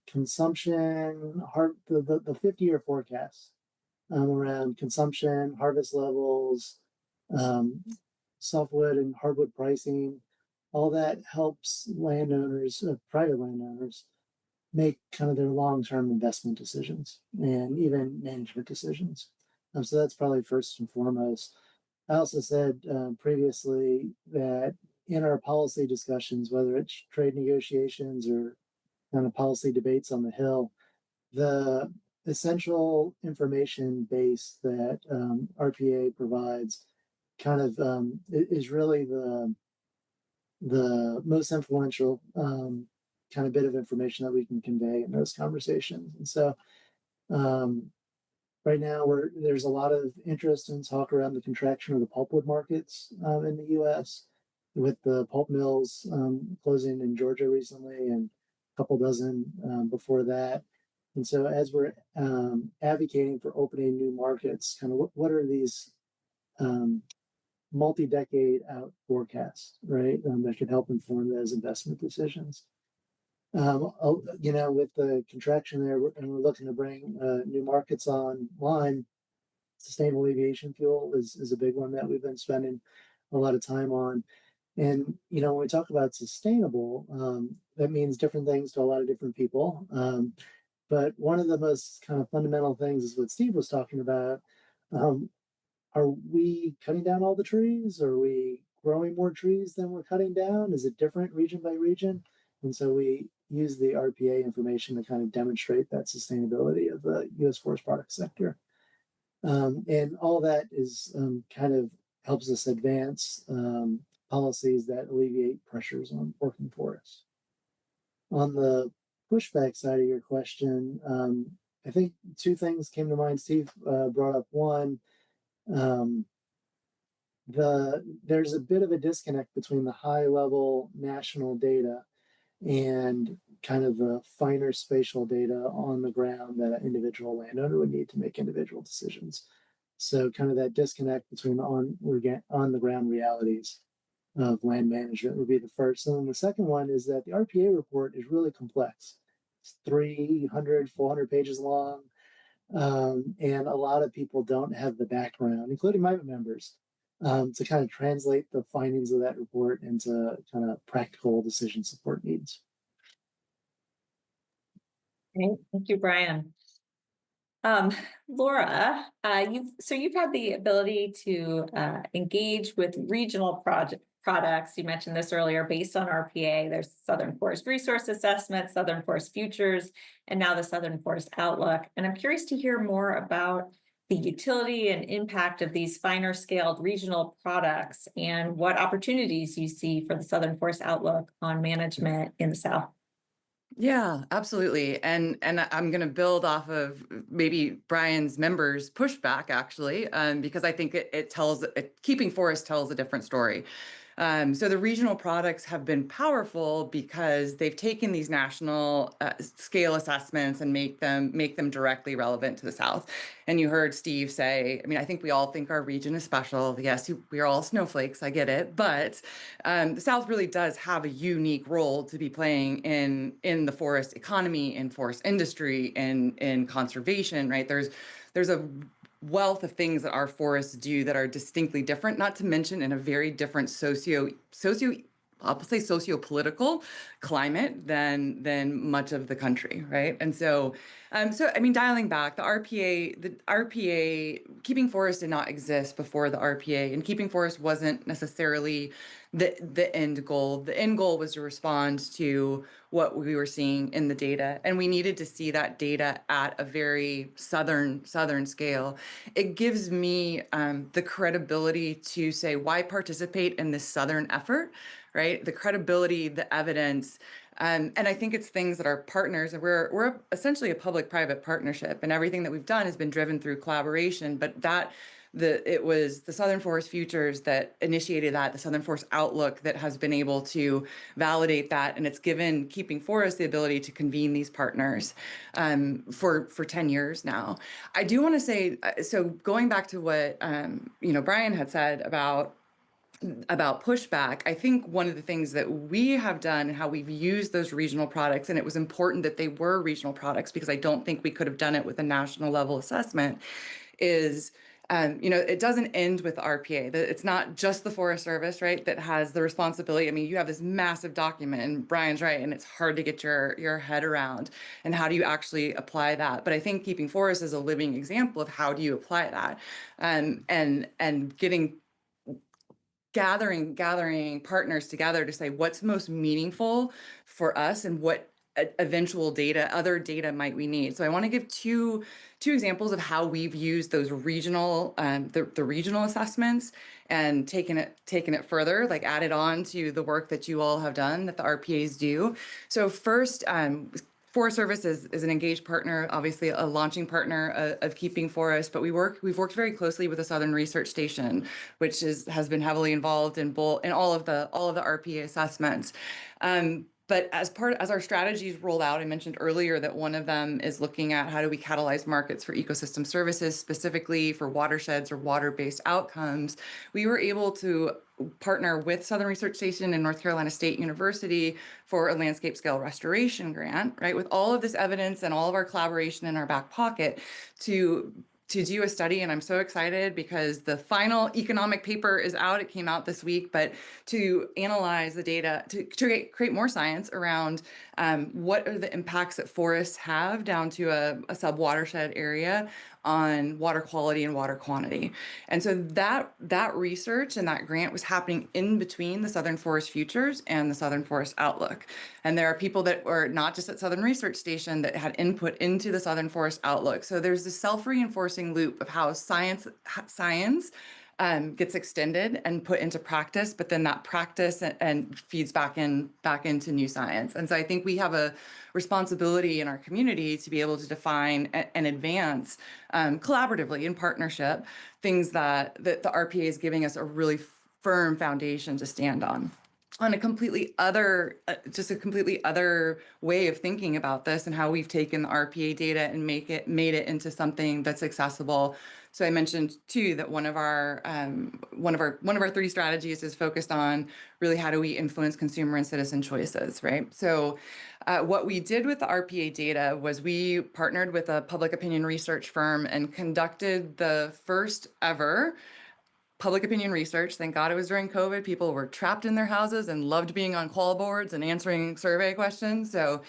consumption, the 50-year forecast around consumption, harvest levels, softwood and hardwood pricing, all that helps landowners, private landowners, make kind of their long-term investment decisions and even management decisions. So that's probably first and foremost. I also said previously that in our policy discussions, whether it's trade negotiations or kind of policy debates on the Hill, the essential information base that RPA provides kind of is really the most influential kind of bit of information that we can convey in those conversations. And so right now there's a lot of interest and talk around the contraction of the pulpwood markets in the U.S. with the pulp mills closing in Georgia recently and a couple dozen before that. And so as we're advocating for opening new markets, kind of what are these multi-decade out forecasts, right? That could help inform those investment decisions. With the contraction there, and we're looking to bring new markets online. Sustainable aviation fuel is a big one that we've been spending a lot of time on. And, when we talk about sustainable, that means different things to a lot of different people. But one of the most kind of fundamental things is what Steve was talking about. Are we cutting down all the trees? Are we growing more trees than we're cutting down? Is it different region by region? And so we use the RPA information to kind of demonstrate that sustainability of the U.S. forest product sector. And all that is kind of helps us advance policies that alleviate pressures on working forests. On the pushback side of your question, I think two things came to mind. Steve brought up one. There's a bit of a disconnect between the high level national data and kind of the finer spatial data on the ground that an individual landowner would need to make individual decisions. So kind of that disconnect between on the ground realities of land management would be the first. And then the second one is that the RPA report is really complex. It's 300, 400 pages long. And a lot of people don't have the background, including my members, to kind of translate the findings of that report into kind of practical decision support needs. Great. Thank you, Brian. Laura, you've had the ability to engage with regional products. You mentioned this earlier, based on RPA. There's Southern Forest Resource Assessment, Southern Forest Futures, and now the Southern Forest Outlook. And I'm curious to hear more about the utility and impact of these finer scaled regional products and what opportunities you see for the Southern Forest Outlook on management in the South. Yeah, absolutely. And I'm going to build off of maybe Brian's members' pushback, actually, because I think keeping forest tells a different story. So the regional products have been powerful because they've taken these national scale assessments and make them directly relevant to the South. And you heard Steve say, I mean, I think we all think our region is special. Yes, we are all snowflakes. I get it. But the South really does have a unique role to be playing in the forest economy, in forest industry, in conservation, right? There's a wealth of things that our forests do that are distinctly different, not to mention in a very different I'll say socio-political climate than much of the country, right? And so, I mean, dialing back, the RPA, keeping forest did not exist before the RPA, and keeping forest wasn't necessarily the end goal. The end goal was to respond to what we were seeing in the data, and we needed to see that data at a very southern scale. It gives me the credibility to say, why participate in this southern effort, right? The credibility, the evidence. And I think it's things that our partners, and we're essentially a public-private partnership, and everything that we've done has been driven through collaboration. But it was the Southern Forest Futures that initiated that, the Southern Forest Outlook that has been able to validate that, and it's given Keeping Forest the ability to convene these partners for 10 years now. I do want to say, so going back to what Brian had said about pushback, I think one of the things that we have done and how we've used those regional products, and it was important that they were regional products because I don't think we could have done it with a national level assessment, is it doesn't end with RPA. It's not just the Forest Service, right, that has the responsibility. I mean, you have this massive document, and Brian's right, and it's hard to get your head around. And how do you actually apply that? But I think Keeping Forest is a living example of how do you apply that, and gathering partners together to say what's most meaningful for us and what eventual other data might we need. So I want to give two examples of how we've used those regional, the regional assessments and taken it further, like added on to the work that you all have done, that the RPAs do. So first, Forest Service is an engaged partner, obviously a launching partner of Keeping Forest, but we've worked very closely with the Southern Research Station, which has been heavily involved in all of the RPA assessments. But as our strategies roll out, I mentioned earlier that one of them is looking at how do we catalyze markets for ecosystem services, specifically for watersheds or water-based outcomes. We were able to partner with Southern Research Station and North Carolina State University for a landscape scale restoration grant, right? With all of this evidence and all of our collaboration in our back pocket to do a study. And I'm so excited because the final economic paper is out. It came out this week, but to analyze the data, to create more science around what are the impacts that forests have down to a sub-watershed area on water quality and water quantity. And so that research and that grant was happening in between the Southern Forest Futures and the Southern Forest Outlook. And there are people that were not just at Southern Research Station that had input into the Southern Forest Outlook. So there's this self-reinforcing loop of how science gets extended and put into practice, but then that practice and feeds back into new science. And so I think we have a responsibility in our community to be able to define and advance collaboratively in partnership things that the RPA is giving us a really firm foundation to stand on. On a completely other way of thinking about this and how we've taken the RPA data and made it into something that's accessible. So I mentioned too that one of our 3 strategies is focused on really how do we influence consumer and citizen choices, right? So what we did with the RPA data was we partnered with a public opinion research firm and conducted the first ever public opinion research. Thank God it was during COVID. People were trapped in their houses and loved being on call boards and answering survey questions. So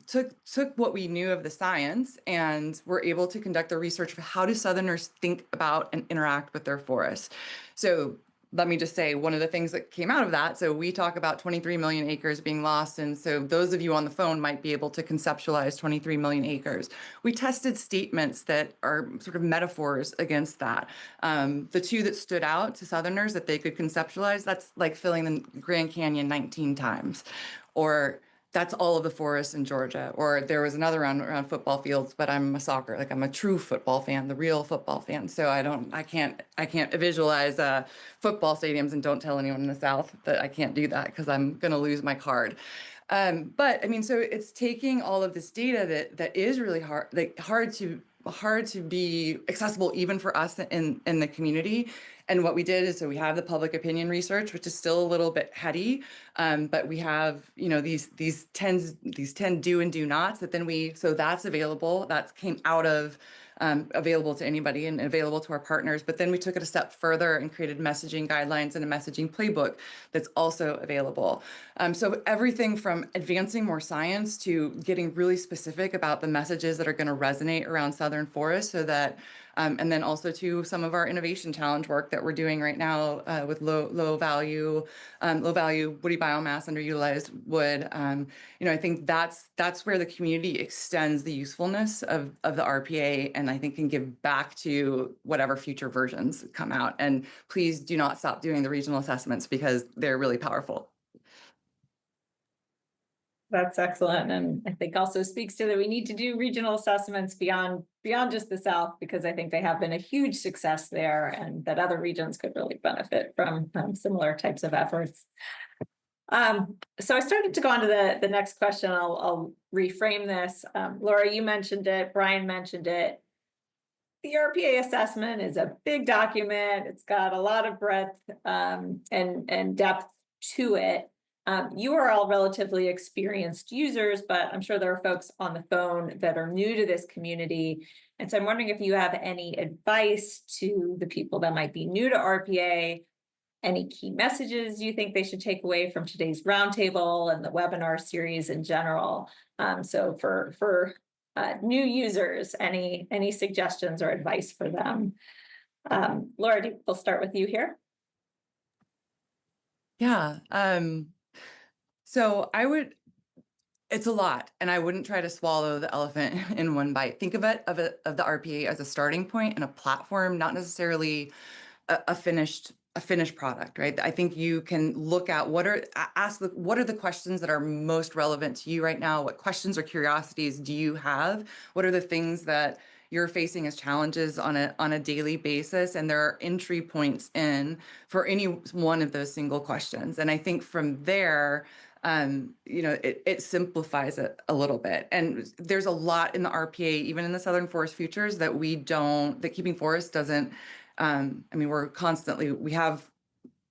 took what we knew of the science and were able to conduct the research for how do Southerners think about and interact with their forests. So let me just say one of the things that came out of that. So we talk about 23 million acres being lost. And so those of you on the phone might be able to conceptualize 23 million acres. We tested statements that are sort of metaphors against that. The 2 that stood out to Southerners that they could conceptualize, that's like filling the Grand Canyon 19 times, or that's all of the forests in Georgia. Or there was another around football fields, but I'm a true football fan, the real football fan. So I can't visualize football stadiums, and don't tell anyone in the South that I can't do that because I'm going to lose my card. But I mean, so it's taking all of this data that is really hard to be accessible even for us in the community, And what we did is, so we have the public opinion research, which is still a little bit heady, but we have, these 10 do and do nots that then so that's available. That came out of available to anybody and available to our partners. But then we took it a step further and created messaging guidelines and a messaging playbook that's also available. So everything from advancing more science to getting really specific about the messages that are going to resonate around Southern Forest, so that and then also to some of our innovation challenge work that we're doing right now with low value woody biomass, underutilized wood. I think that's where the community extends the usefulness of the RPA, and I think can give back to whatever future versions come out. And please do not stop doing the regional assessments, because they're really powerful. That's excellent. And I think also speaks to that we need to do regional assessments beyond just the South, because I think they have been a huge success there, and that other regions could really benefit from similar types of efforts. So I started to go on to the next question. I'll reframe this. Laura, you mentioned it, Brian mentioned it. The RPA assessment is a big document. It's got a lot of breadth and depth to it. You are all relatively experienced users, but I'm sure there are folks on the phone that are new to this community. And so I'm wondering if you have any advice to the people that might be new to RPA, any key messages you think they should take away from today's roundtable and the webinar series in general. So for new users, any suggestions or advice for them? Laura, we'll start with you here. Yeah. So it's a lot, and I wouldn't try to swallow the elephant in one bite. Think of the RPA as a starting point and a platform, not necessarily a finished product, right? I think you can look at what are the questions that are most relevant to you right now? What questions or curiosities do you have? What are the things that you're facing as challenges on a daily basis? And there are entry points in for any one of those single questions. And I think from there, it simplifies it a little bit. And there's a lot in the RPA, even in the Southern Forest Futures, that Keeping Forest doesn't.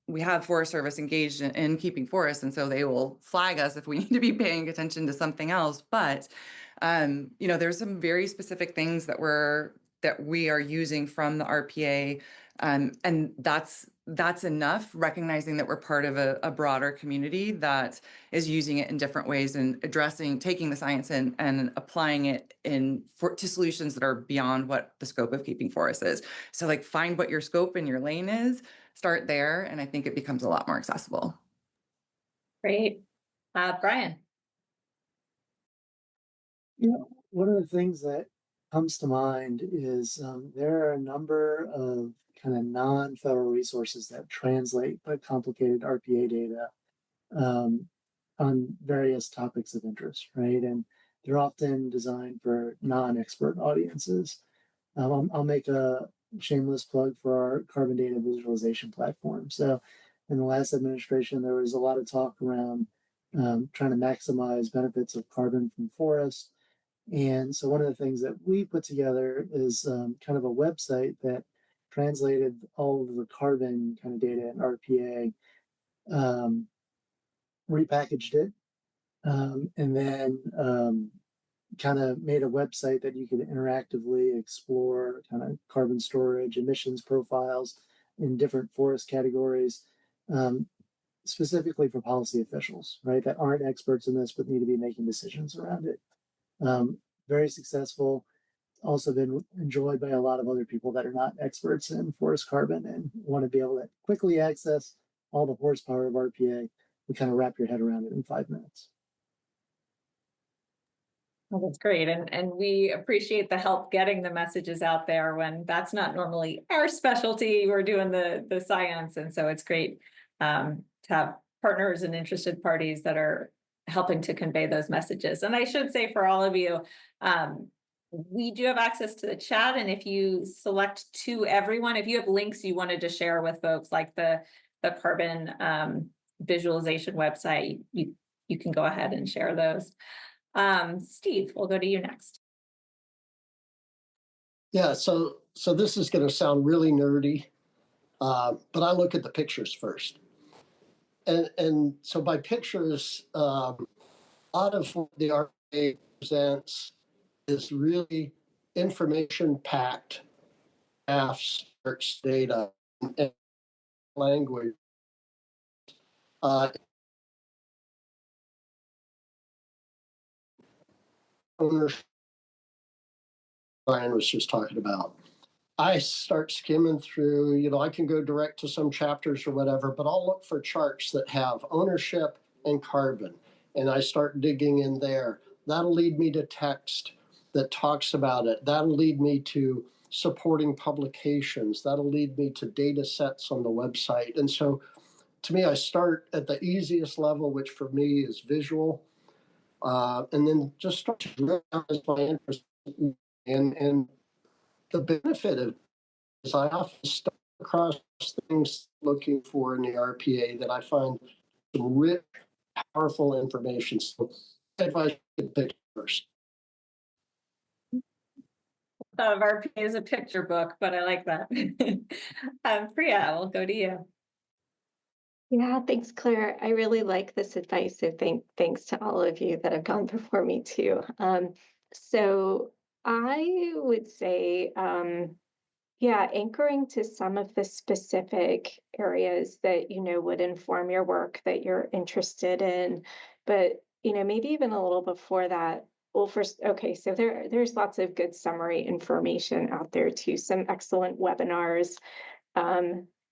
We have Forest Service engaged in keeping forests, and so they will flag us if we need to be paying attention to something else. But there's some very specific things that we are using from the RPA, and that's enough. Recognizing that we're part of a broader community that is using it in different ways and taking the science and applying it to solutions that are beyond what the scope of keeping forests is. So find what your scope and your lane is, start there, and I think it becomes a lot more accessible. Great. Brian. One of the things that comes to mind is there are a number of kind of non-federal resources that translate the complicated RPA data on various topics of interest, right? And they're often designed for non-expert audiences. I'll make a shameless plug for our carbon data visualization platform. So in the last administration, there was a lot of talk around trying to maximize benefits of carbon from forests. And so one of the things that we put together is kind of a website that translated all of the carbon kind of data in RPA, repackaged it, and then kind of made a website that you could interactively explore kind of carbon storage, emissions profiles in different forest categories, specifically for policy officials, right, that aren't experts in this but need to be making decisions around it. Very successful, also been enjoyed by a lot of other people that are not experts in forest carbon and want to be able to quickly access all the horsepower of RPA. We kind of wrap your head around it in 5 minutes. Well, that's great. And we appreciate the help getting the messages out there when that's not normally our specialty. We're doing the science. And so it's great to have partners and interested parties that are helping to convey those messages. And I should say for all of you, we do have access to the chat. And if you select to everyone, if you have links you wanted to share with folks, like the carbon visualization website, you can go ahead and share those. Steve, we'll go to you next. Yeah, so this is going to sound really nerdy, but I look at the pictures first. And so by pictures, a lot of what the RPA presents is really information-packed graphs, charts, data, and language. Ownership, Brian was just talking about. I start skimming through, I can go direct to some chapters or whatever, but I'll look for charts that have ownership and carbon. And I start digging in there. That'll lead me to text that talks about it. That'll lead me to supporting publications. That'll lead me to data sets on the website. And so to me, I start at the easiest level, which for me is visual, and then just start to drill down as my interest. And the benefit of is I often stumble across things looking for in the RPA that I find some rich, powerful information. So I advise you to pick first. Thought of RPA as a picture book, but I like that. Priya, we'll go to you. Yeah, thanks, Claire. I really like this advice. So thanks to all of you that have gone before me too. So I would say, yeah, anchoring to some of the specific areas that would inform your work that you're interested in, but maybe even a little before that. Well, first, okay, so there's lots of good summary information out there too. Some excellent webinars.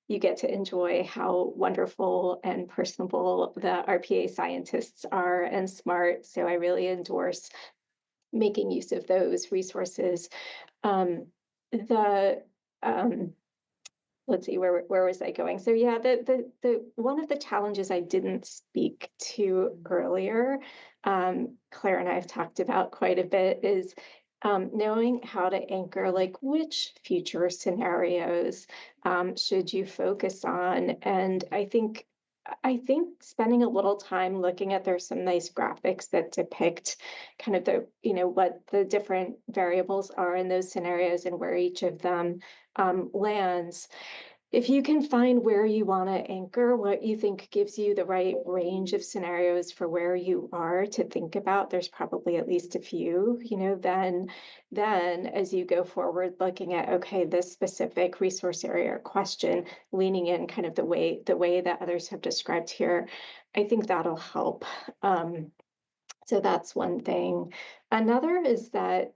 You get to enjoy how wonderful and personable the RPA scientists are and smart. So I really endorse making use of those resources. The let's see, where was I going? So yeah, the one of the challenges I didn't speak to earlier, Claire and I have talked about quite a bit, is knowing how to anchor, like which future scenarios should you focus on. And I think spending a little time looking at, there's some nice graphics that depict kind of the, what the different variables are in those scenarios and where each of them lands. If you can find where you want to anchor, what you think gives you the right range of scenarios for where you are to think about, there's probably at least a few, then as you go forward looking at, okay, this specific resource area or question, leaning in kind of the way that others have described here, I think that'll help. So that's one thing. Another is that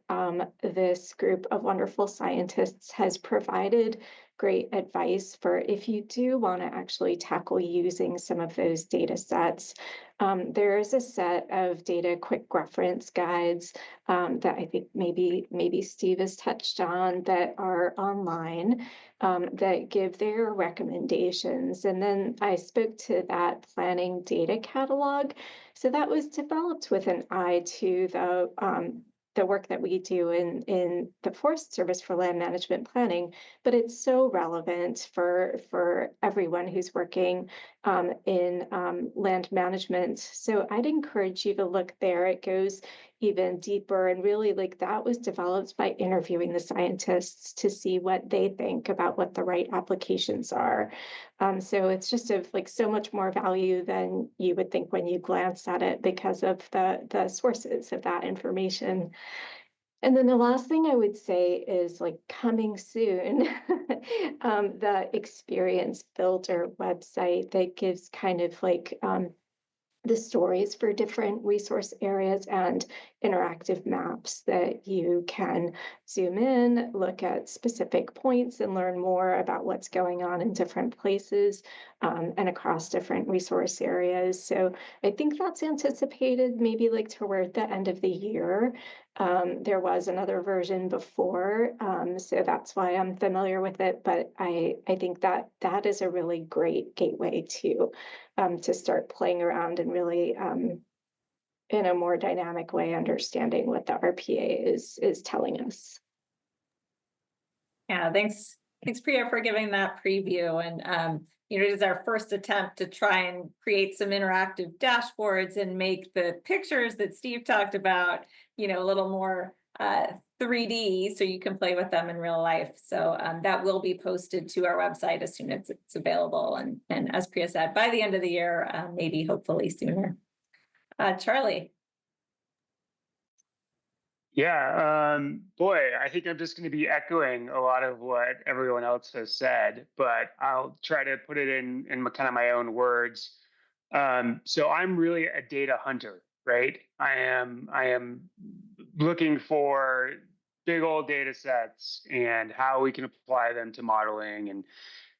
this group of wonderful scientists has provided great advice for if you do want to actually tackle using some of those data sets. There is a set of data quick reference guides that I think maybe Steve has touched on that are online that give their recommendations. And then I spoke to that planning data catalog. So that was developed with an eye to the work that we do in the Forest Service for land management planning, but it's so relevant for everyone who's working in land management. So I'd encourage you to look there. It goes even deeper, and really, like, that was developed by interviewing the scientists to see what they think about what the right applications are. So it's just of like so much more value than you would think when you glance at it because of the sources of that information. And then the last thing I would say is, like, coming soon, the Experience Builder website that gives kind of like the stories for different resource areas and interactive maps that you can zoom in, look at specific points, and learn more about what's going on in different places and across different resource areas. So I think that's anticipated maybe like toward the end of the year. There was another version before, so that's why I'm familiar with it. But I think that is a really great gateway to start playing around and really in a more dynamic way understanding what the RPA is telling us. Yeah, thanks, Priya, for giving that preview. And it is our first attempt to try and create some interactive dashboards and make the pictures that Steve talked about, a little more 3D, so you can play with them in real life. So that will be posted to our website as soon as it's available. And as Priya said, by the end of the year, maybe hopefully sooner. Charlie. Yeah, boy, I think I'm just going to be echoing a lot of what everyone else has said, but I'll try to put it in kind of my own words. So I'm really a data hunter, right? I am looking for big old data sets and how we can apply them to modeling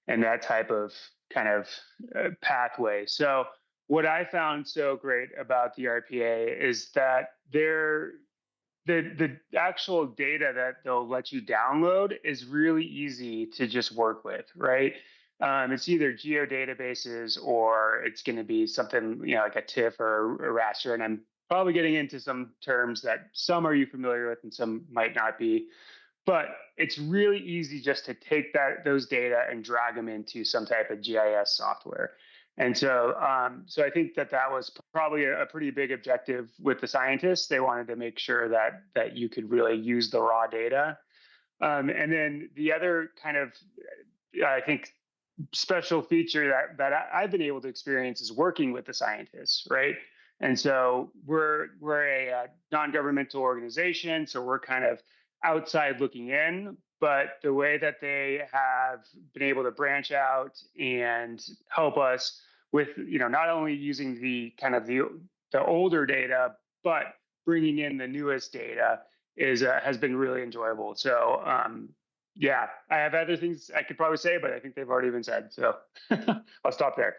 and that type of kind of pathway. So what I found so great about the RPA is that the actual data that they'll let you download is really easy to just work with, right? It's either geodatabases or it's going to be something, like a TIFF or a raster. And I'm probably getting into some terms that some are you familiar with and some might not be. But it's really easy just to take those data and drag them into some type of GIS software. And so I think that was probably a pretty big objective with the scientists. They wanted to make sure that you could really use the raw data. And then the other kind of, I think, special feature that I've been able to experience is working with the scientists, right? And so we're a non-governmental organization, so we're kind of outside looking in, but the way that they have been able to branch out and help us with, not only using the kind of the older data, but bringing in the newest data has been really enjoyable. So yeah, I have other things I could probably say, but I think they've already been said. So I'll stop there.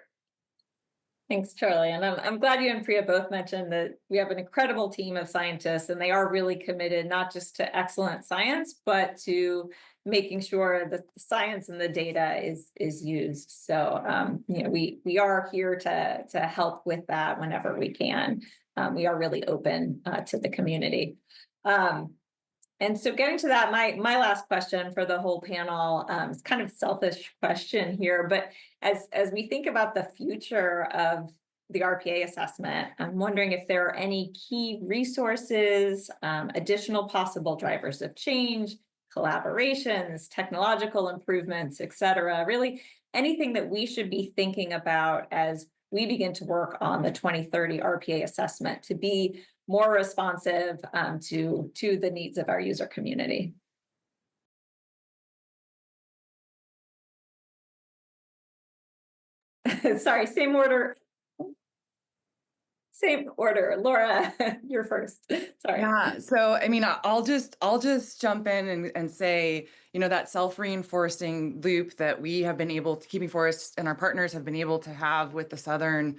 Thanks, Charlie. And I'm glad you and Priya both mentioned that we have an incredible team of scientists, and they are really committed not just to excellent science, but to making sure that the science and the data is used. So we are here to help with that whenever we can. We are really open to the community. And so getting to that, my last question for the whole panel is kind of a selfish question here, but as we think about the future of the RPA assessment, I'm wondering if there are any key resources, additional possible drivers of change, collaborations, technological improvements, et cetera, really anything that we should be thinking about as we begin to work on the 2030 RPA assessment to be more responsive to the needs of our user community. Sorry, same order. Laura, you're first. Sorry. Yeah. So, I mean, I'll just jump in and say, that self-reinforcing loop that we have been able to, Keeping Forests and our partners have been able to have with the Southern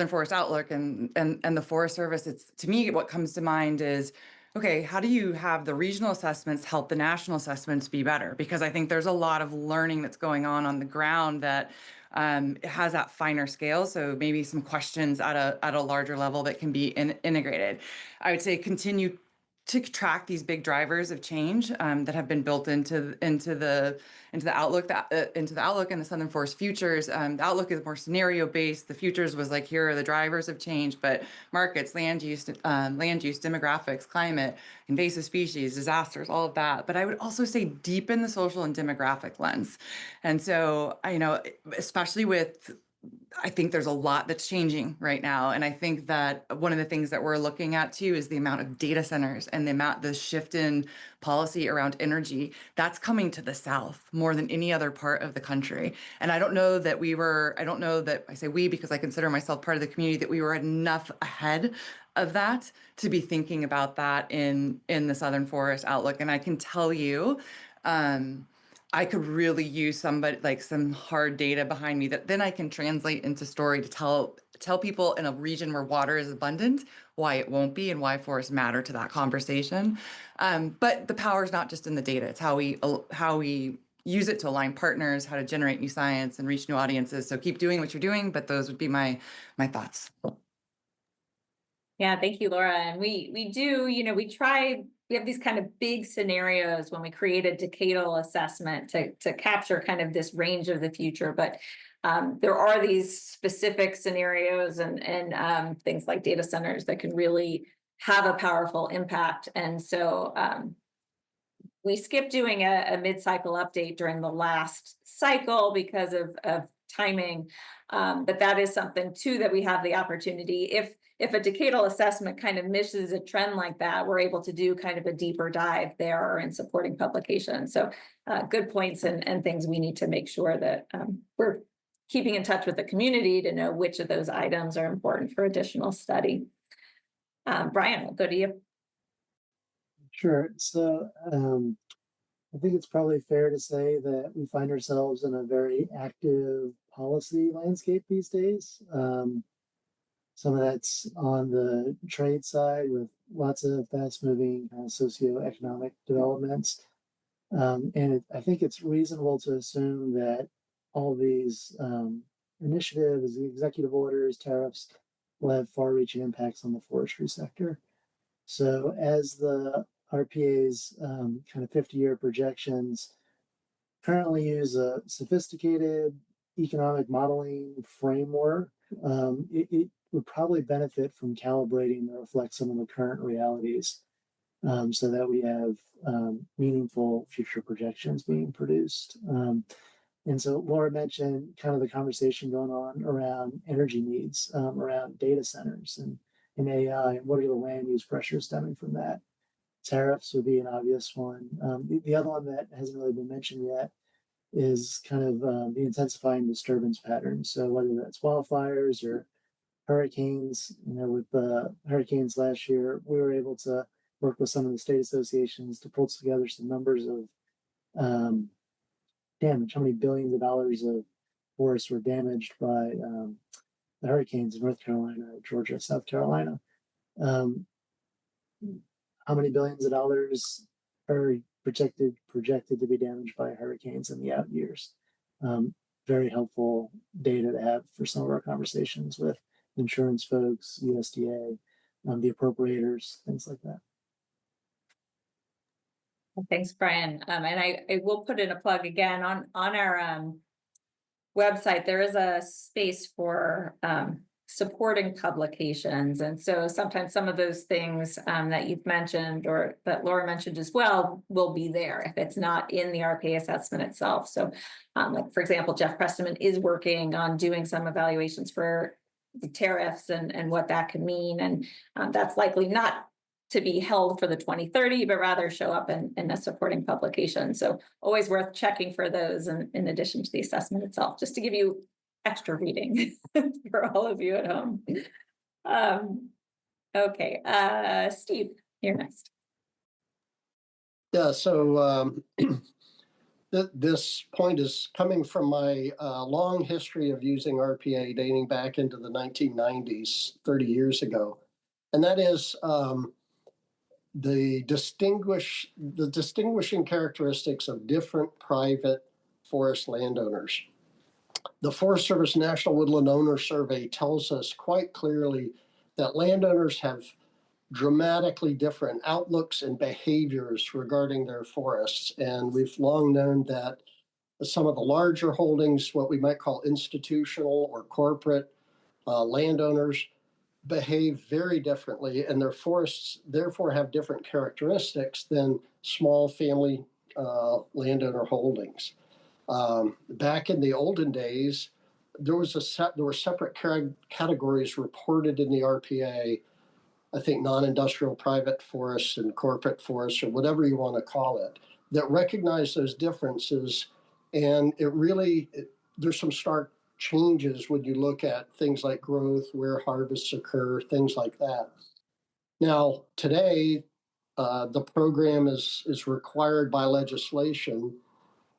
Forest Outlook and the Forest Service. It's, to me, what comes to mind is, okay, how do you have the regional assessments help the national assessments be better? Because I think there's a lot of learning that's going on the ground that it has that finer scale. So maybe some questions at a larger level that can be integrated. I would say continue to track these big drivers of change that have been built into the outlook and the Southern Forest Futures. The outlook is more scenario based. The futures was like, here are the drivers of change, but markets, land use, demographics, climate, invasive species, disasters, all of that. But I would also say deepen the social and demographic lens. And so, especially I think there's a lot that's changing right now. And I think that one of the things that we're looking at too is the amount of data centers and the shift in policy around energy that's coming to the South more than any other part of the country. And I don't know that I say we because I consider myself part of the community, that we were enough ahead of that to be thinking about that in the Southern Forest Outlook. And I can tell you, I could really use some hard data behind me that then I can translate into story to tell people in a region where water is abundant why it won't be and why forests matter to that conversation. But the power is not just in the data; it's how we use it to align partners, how to generate new science and reach new audiences. So keep doing what you're doing. But those would be my thoughts. Yeah, thank you, Laura. And we have these kind of big scenarios when we create a decadal assessment to capture kind of this range of the future. But there are these specific scenarios and things like data centers that can really have a powerful impact. And so we skipped doing a mid-cycle update during the last cycle because of timing. But that is something too that we have the opportunity. If a decadal assessment kind of misses a trend like that, we're able to do kind of a deeper dive there in supporting publications. So good points and things we need to make sure that we're keeping in touch with the community to know which of those items are important for additional study. Brian, I'll go to you. Sure. So I think it's probably fair to say that we find ourselves in a very active policy landscape these days. Some of that's on the trade side with lots of fast-moving kind of socioeconomic developments. I think it's reasonable to assume that all these initiatives, executive orders, tariffs will have far-reaching impacts on the forestry sector. So as the RPA's kind of 50-year projections currently use a sophisticated economic modeling framework, it would probably benefit from calibrating to reflect some of the current realities so that we have meaningful future projections being produced. And so Laura mentioned kind of the conversation going on around energy needs, around data centers and AI, and what are the land use pressures stemming from that? Tariffs would be an obvious one. The other one that hasn't really been mentioned yet is kind of the intensifying disturbance patterns. So whether that's wildfires or hurricanes, with the hurricanes last year, we were able to work with some of the state associations to pull together some numbers of damage, how many billions of dollars of forests were damaged by the hurricanes in North Carolina, Georgia, South Carolina. How many billions of dollars are projected to be damaged by hurricanes in the out years? Very helpful data to have for some of our conversations with insurance folks, USDA, the appropriators, things like that. Thanks, Brian. And I will put in a plug again on our website. There is a space for supporting publications. And so sometimes some of those things that you've mentioned or that Laura mentioned as well will be there if it's not in the RPA assessment itself. So like, for example, Jeff Presteman is working on doing some evaluations for the tariffs and what that could mean. And that's likely not to be held for the 2030, but rather show up in a supporting publication. So always worth checking for those in addition to the assessment itself, just to give you extra reading for all of you at home. Okay, Steve, you're next. Yeah, so this point is coming from my long history of using RPA dating back into the 1990s, 30 years ago. And that is the distinguishing characteristics of different private forest landowners. The Forest Service National Woodland Owner Survey tells us quite clearly that landowners have dramatically different outlooks and behaviors regarding their forests. And we've long known that some of the larger holdings, what we might call institutional or corporate landowners, behave very differently, and their forests therefore have different characteristics than small family landowner holdings. Back in the olden days, there were separate categories reported in the RPA. I think non-industrial private forests and corporate forests, or whatever you want to call it, that recognize those differences. And there's some stark changes when you look at things like growth, where harvests occur, things like that. Now, today, the program is required by legislation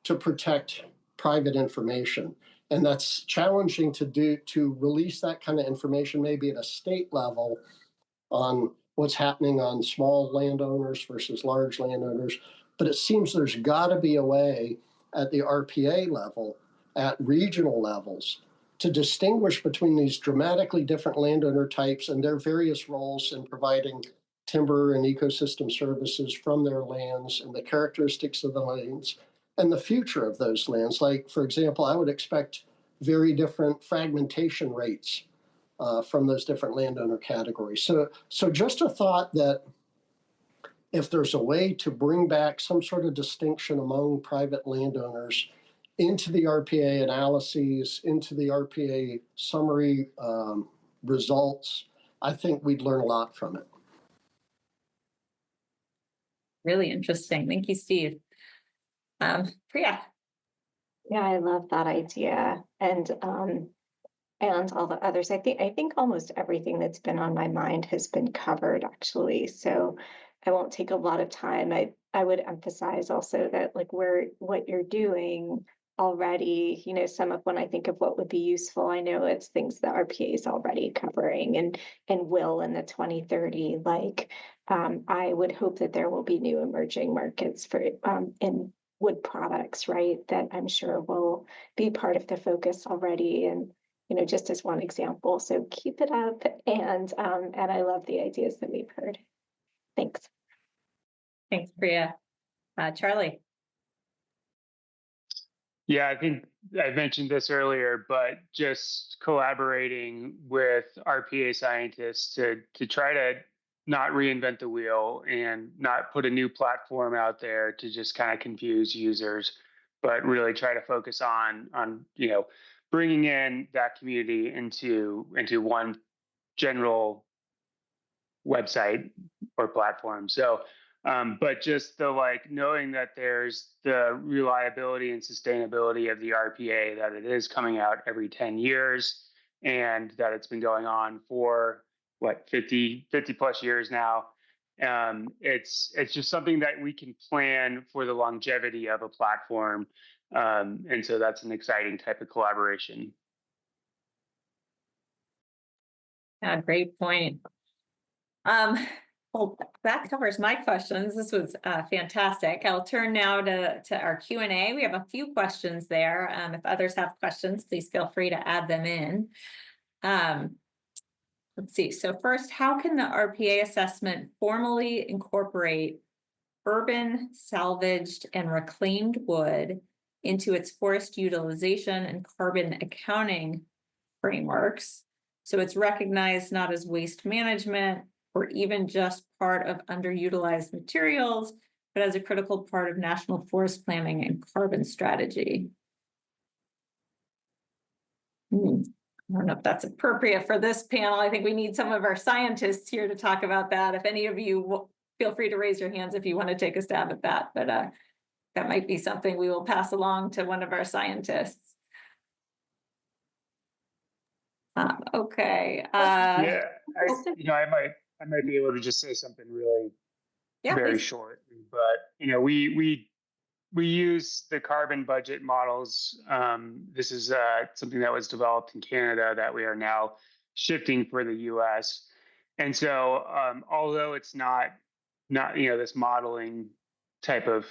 to protect private information. And that's challenging to release that kind of information, maybe at a state level, on what's happening on small landowners versus large landowners. But it seems there's got to be a way at the RPA level, at regional levels, to distinguish between these dramatically different landowner types and their various roles in providing timber and ecosystem services from their lands and the characteristics of the lands and the future of those lands. Like, for example, I would expect very different fragmentation rates from those different landowner categories. So just a thought that if there's a way to bring back some sort of distinction among private landowners into the RPA analyses, into the RPA summary results, I think we'd learn a lot from it. Really interesting. Thank you, Steve. Priya. Yeah, I love that idea. And all the others. I think almost everything that's been on my mind has been covered actually. So I won't take a lot of time. I would emphasize also that like what you're doing already, some of when I think of what would be useful, I know it's things that RPA is already covering and will in the 2030. Like I would hope that there will be new emerging markets for in wood products, right? That I'm sure will be part of the focus already. And just as one example. So keep it up, and I love the ideas that we've heard. Thanks. Thanks, Priya. Charlie. Yeah, I think I mentioned this earlier, but just collaborating with RPA scientists to try to not reinvent the wheel and not put a new platform out there to just kind of confuse users, but really try to focus on bringing in that community into one general website or platform. So, but just the knowing that there's the reliability and sustainability of the RPA, that it is coming out every 10 years and that it's been going on for 50 plus years now. It's just something that we can plan for the longevity of a platform. And so that's an exciting type of collaboration. Yeah, great point. Well, that covers my questions. This was fantastic. I'll turn now to our Q&A. We have a few questions there. If others have questions, please feel free to add them in. Let's see. So first, how can the RPA assessment formally incorporate urban, salvaged, and reclaimed wood into its forest utilization and carbon accounting frameworks, so it's recognized not as waste management or even just part of underutilized materials, but as a critical part of national forest planning and carbon strategy? I don't know if that's appropriate for this panel. I think we need some of our scientists here to talk about that. If any of you feel free to raise your hands if you want to take a stab at that, but that might be something we will pass along to one of our scientists. Okay. Yeah, I might be able to just say something really very short, but we use the carbon budget models. This is something that was developed in Canada that we are now shifting for the U.S. And so, although it's not this modeling type of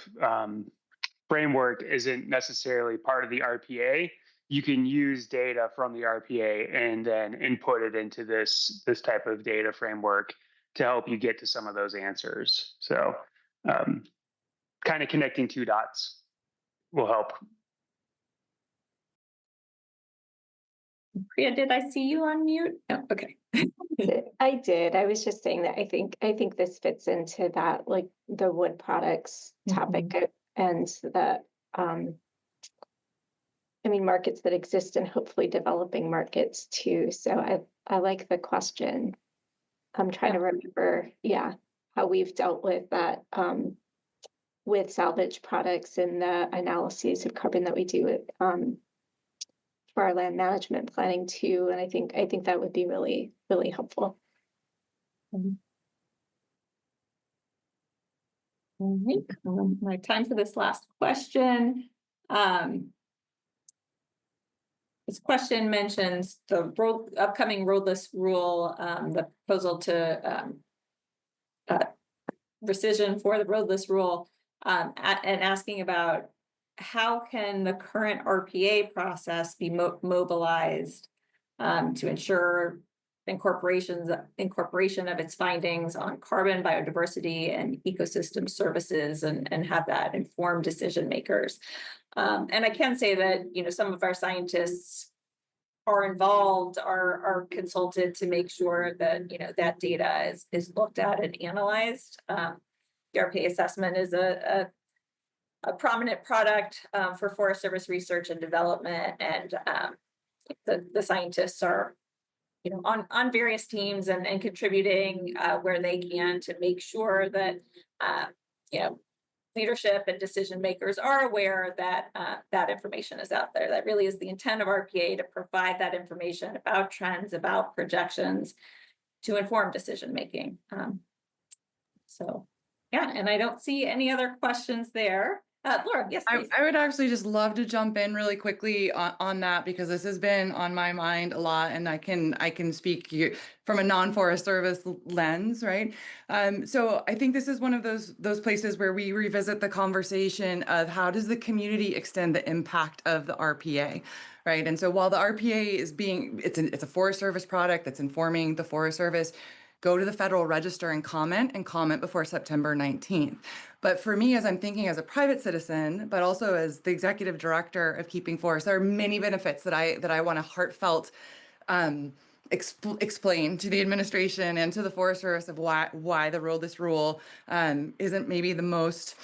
framework isn't necessarily part of the RPA, you can use data from the RPA and then input it into this type of data framework to help you get to some of those answers. So kind of connecting two dots will help. Priya, did I see you on mute? Oh, okay. I did. I was just saying that I think this fits into that, like the wood products topic and the markets that exist and hopefully developing markets too. So I like the question. I'm trying to remember, how we've dealt with that with salvage products and the analyses of carbon that we do for our land management planning too. And I think that would be really, really helpful. My time for this last question. This question mentions the upcoming roadless rule, the proposal to rescission for the roadless rule, and asking about how can the current RPA process be mobilized to ensure incorporation of its findings on carbon, biodiversity, and ecosystem services, and have that inform decision makers. And I can say that some of our scientists are involved are consulted to make sure that, that data is looked at and analyzed. The RPA assessment is a prominent product for Forest Service research and development, and the scientists are, on various teams and contributing where they can to make sure that you know leadership and decision makers are aware that that information is out there. That really is the intent of RPA, to provide that information about trends, about projections, to inform decision making. So, yeah, and I don't see any other questions there. Laura, yes, please. I would actually just love to jump in really quickly on that, because this has been on my mind a lot, and I can speak from a non-Forest Service lens, right? So I think this is one of those places where we revisit the conversation of how does the community extend the impact of the RPA, right? And so while the RPA is it's a Forest Service product that's informing the Forest Service, go to the Federal Register and comment before September 19th. But for me, as I'm thinking as a private citizen, but also as the executive director of Keeping Forest, there are many benefits that I want to heartfelt explain to the administration and to the Forest Service of why the this rule isn't maybe the most.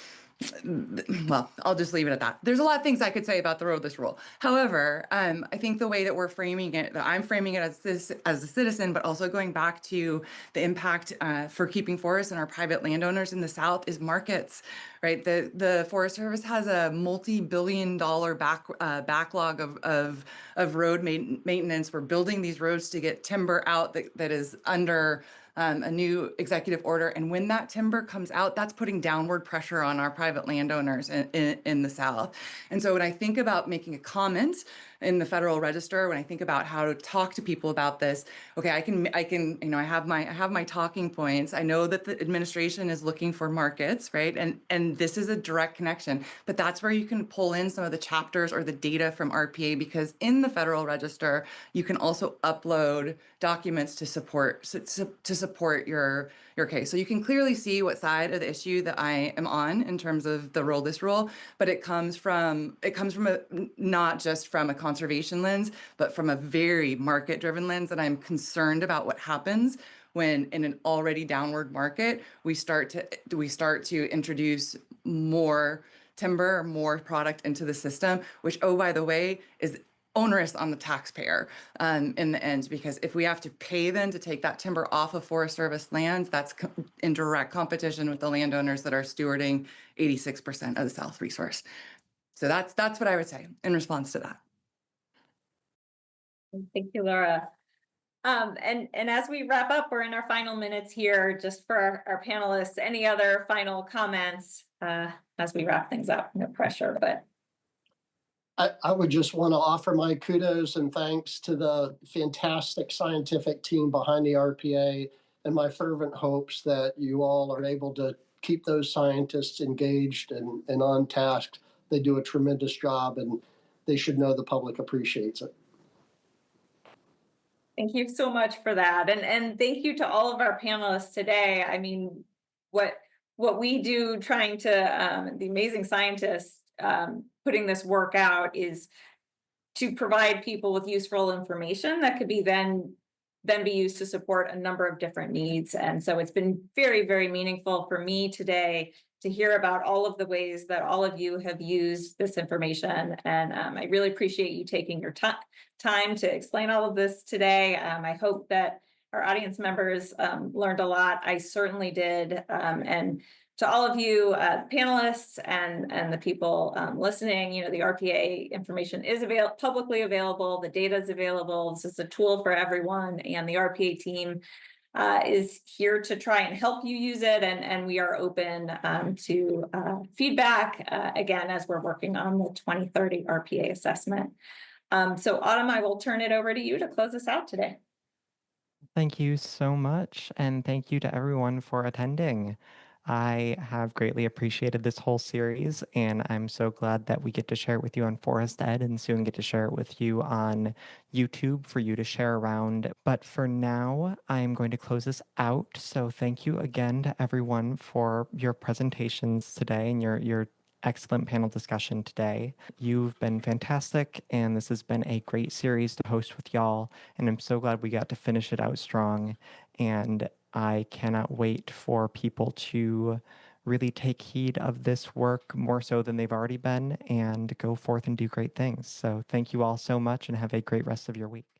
Well, I'll just leave it at that. There's a lot of things I could say about the this rule. However, I think the way that we're framing it, that I'm framing it as a citizen, but also going back to the impact for Keeping Forests and our private landowners in the South, is markets, right? The Forest Service has a multi-billion-dollar backlog of road maintenance. We're building these roads to get timber out that is under a new executive order. And when that timber comes out, that's putting downward pressure on our private landowners in the South. And so when I think about making a comment in the Federal Register, when I think about how to talk to people about this, okay, I can, I have my talking points. I know that the administration is looking for markets, right? And this is a direct connection, but that's where you can pull in some of the chapters or the data from RPA, because in the Federal Register, you can also upload documents to support your case. So you can clearly see what side of the issue that I am on in terms of the this rule, but it comes from not just from a conservation lens, but from a very market-driven lens. And I'm concerned about what happens when, in an already downward market, we start to introduce more timber, more product into the system, which, oh, by the way, is onerous on the taxpayer in the end, because if we have to pay them to take that timber off of Forest Service lands, that's in direct competition with the landowners that are stewarding 86% of the South resource. So that's what I would say in response to that. Thank you, Laura. And as we wrap up, we're in our final minutes here. Just for our panelists, any other final comments as we wrap things up? No pressure, but I would just want to offer my kudos and thanks to the fantastic scientific team behind the RPA, and my fervent hopes that you all are able to keep those scientists engaged and on task. They do a tremendous job, and they should know the public appreciates it. thank you so much for that. And thank you to all of our panelists today. I mean, what we do trying to, the amazing scientists putting this work out, is to provide people with useful information that could be then be used to support a number of different needs. And so it's been very, very meaningful for me today to hear about all of the ways that all of you have used this information. And I really appreciate you taking your time to explain all of this today. I hope that our audience members learned a lot. I certainly did. And to all of you panelists and the people listening, the RPA information is publicly available. The data is available. This is a tool for everyone, and the RPA team is here to try and help you use it. And we are open to feedback, again, as we're working on the 2030 RPA assessment. So Autumn, I will turn it over to you to close us out today. Thank you so much. And thank you to everyone for attending. I have greatly appreciated this whole series, and I'm so glad that we get to share it with you on Forest Ed and soon get to share it with you on YouTube for you to share around. But for now, I'm going to close this out. So thank you again to everyone for your presentations today and your excellent panel discussion today. You've been fantastic, and this has been a great series to host with y'all, and I'm so glad we got to finish it out strong, and I cannot wait for people to really take heed of this work more so than they've already been and go forth and do great things. So thank you all so much and have a great rest of your week.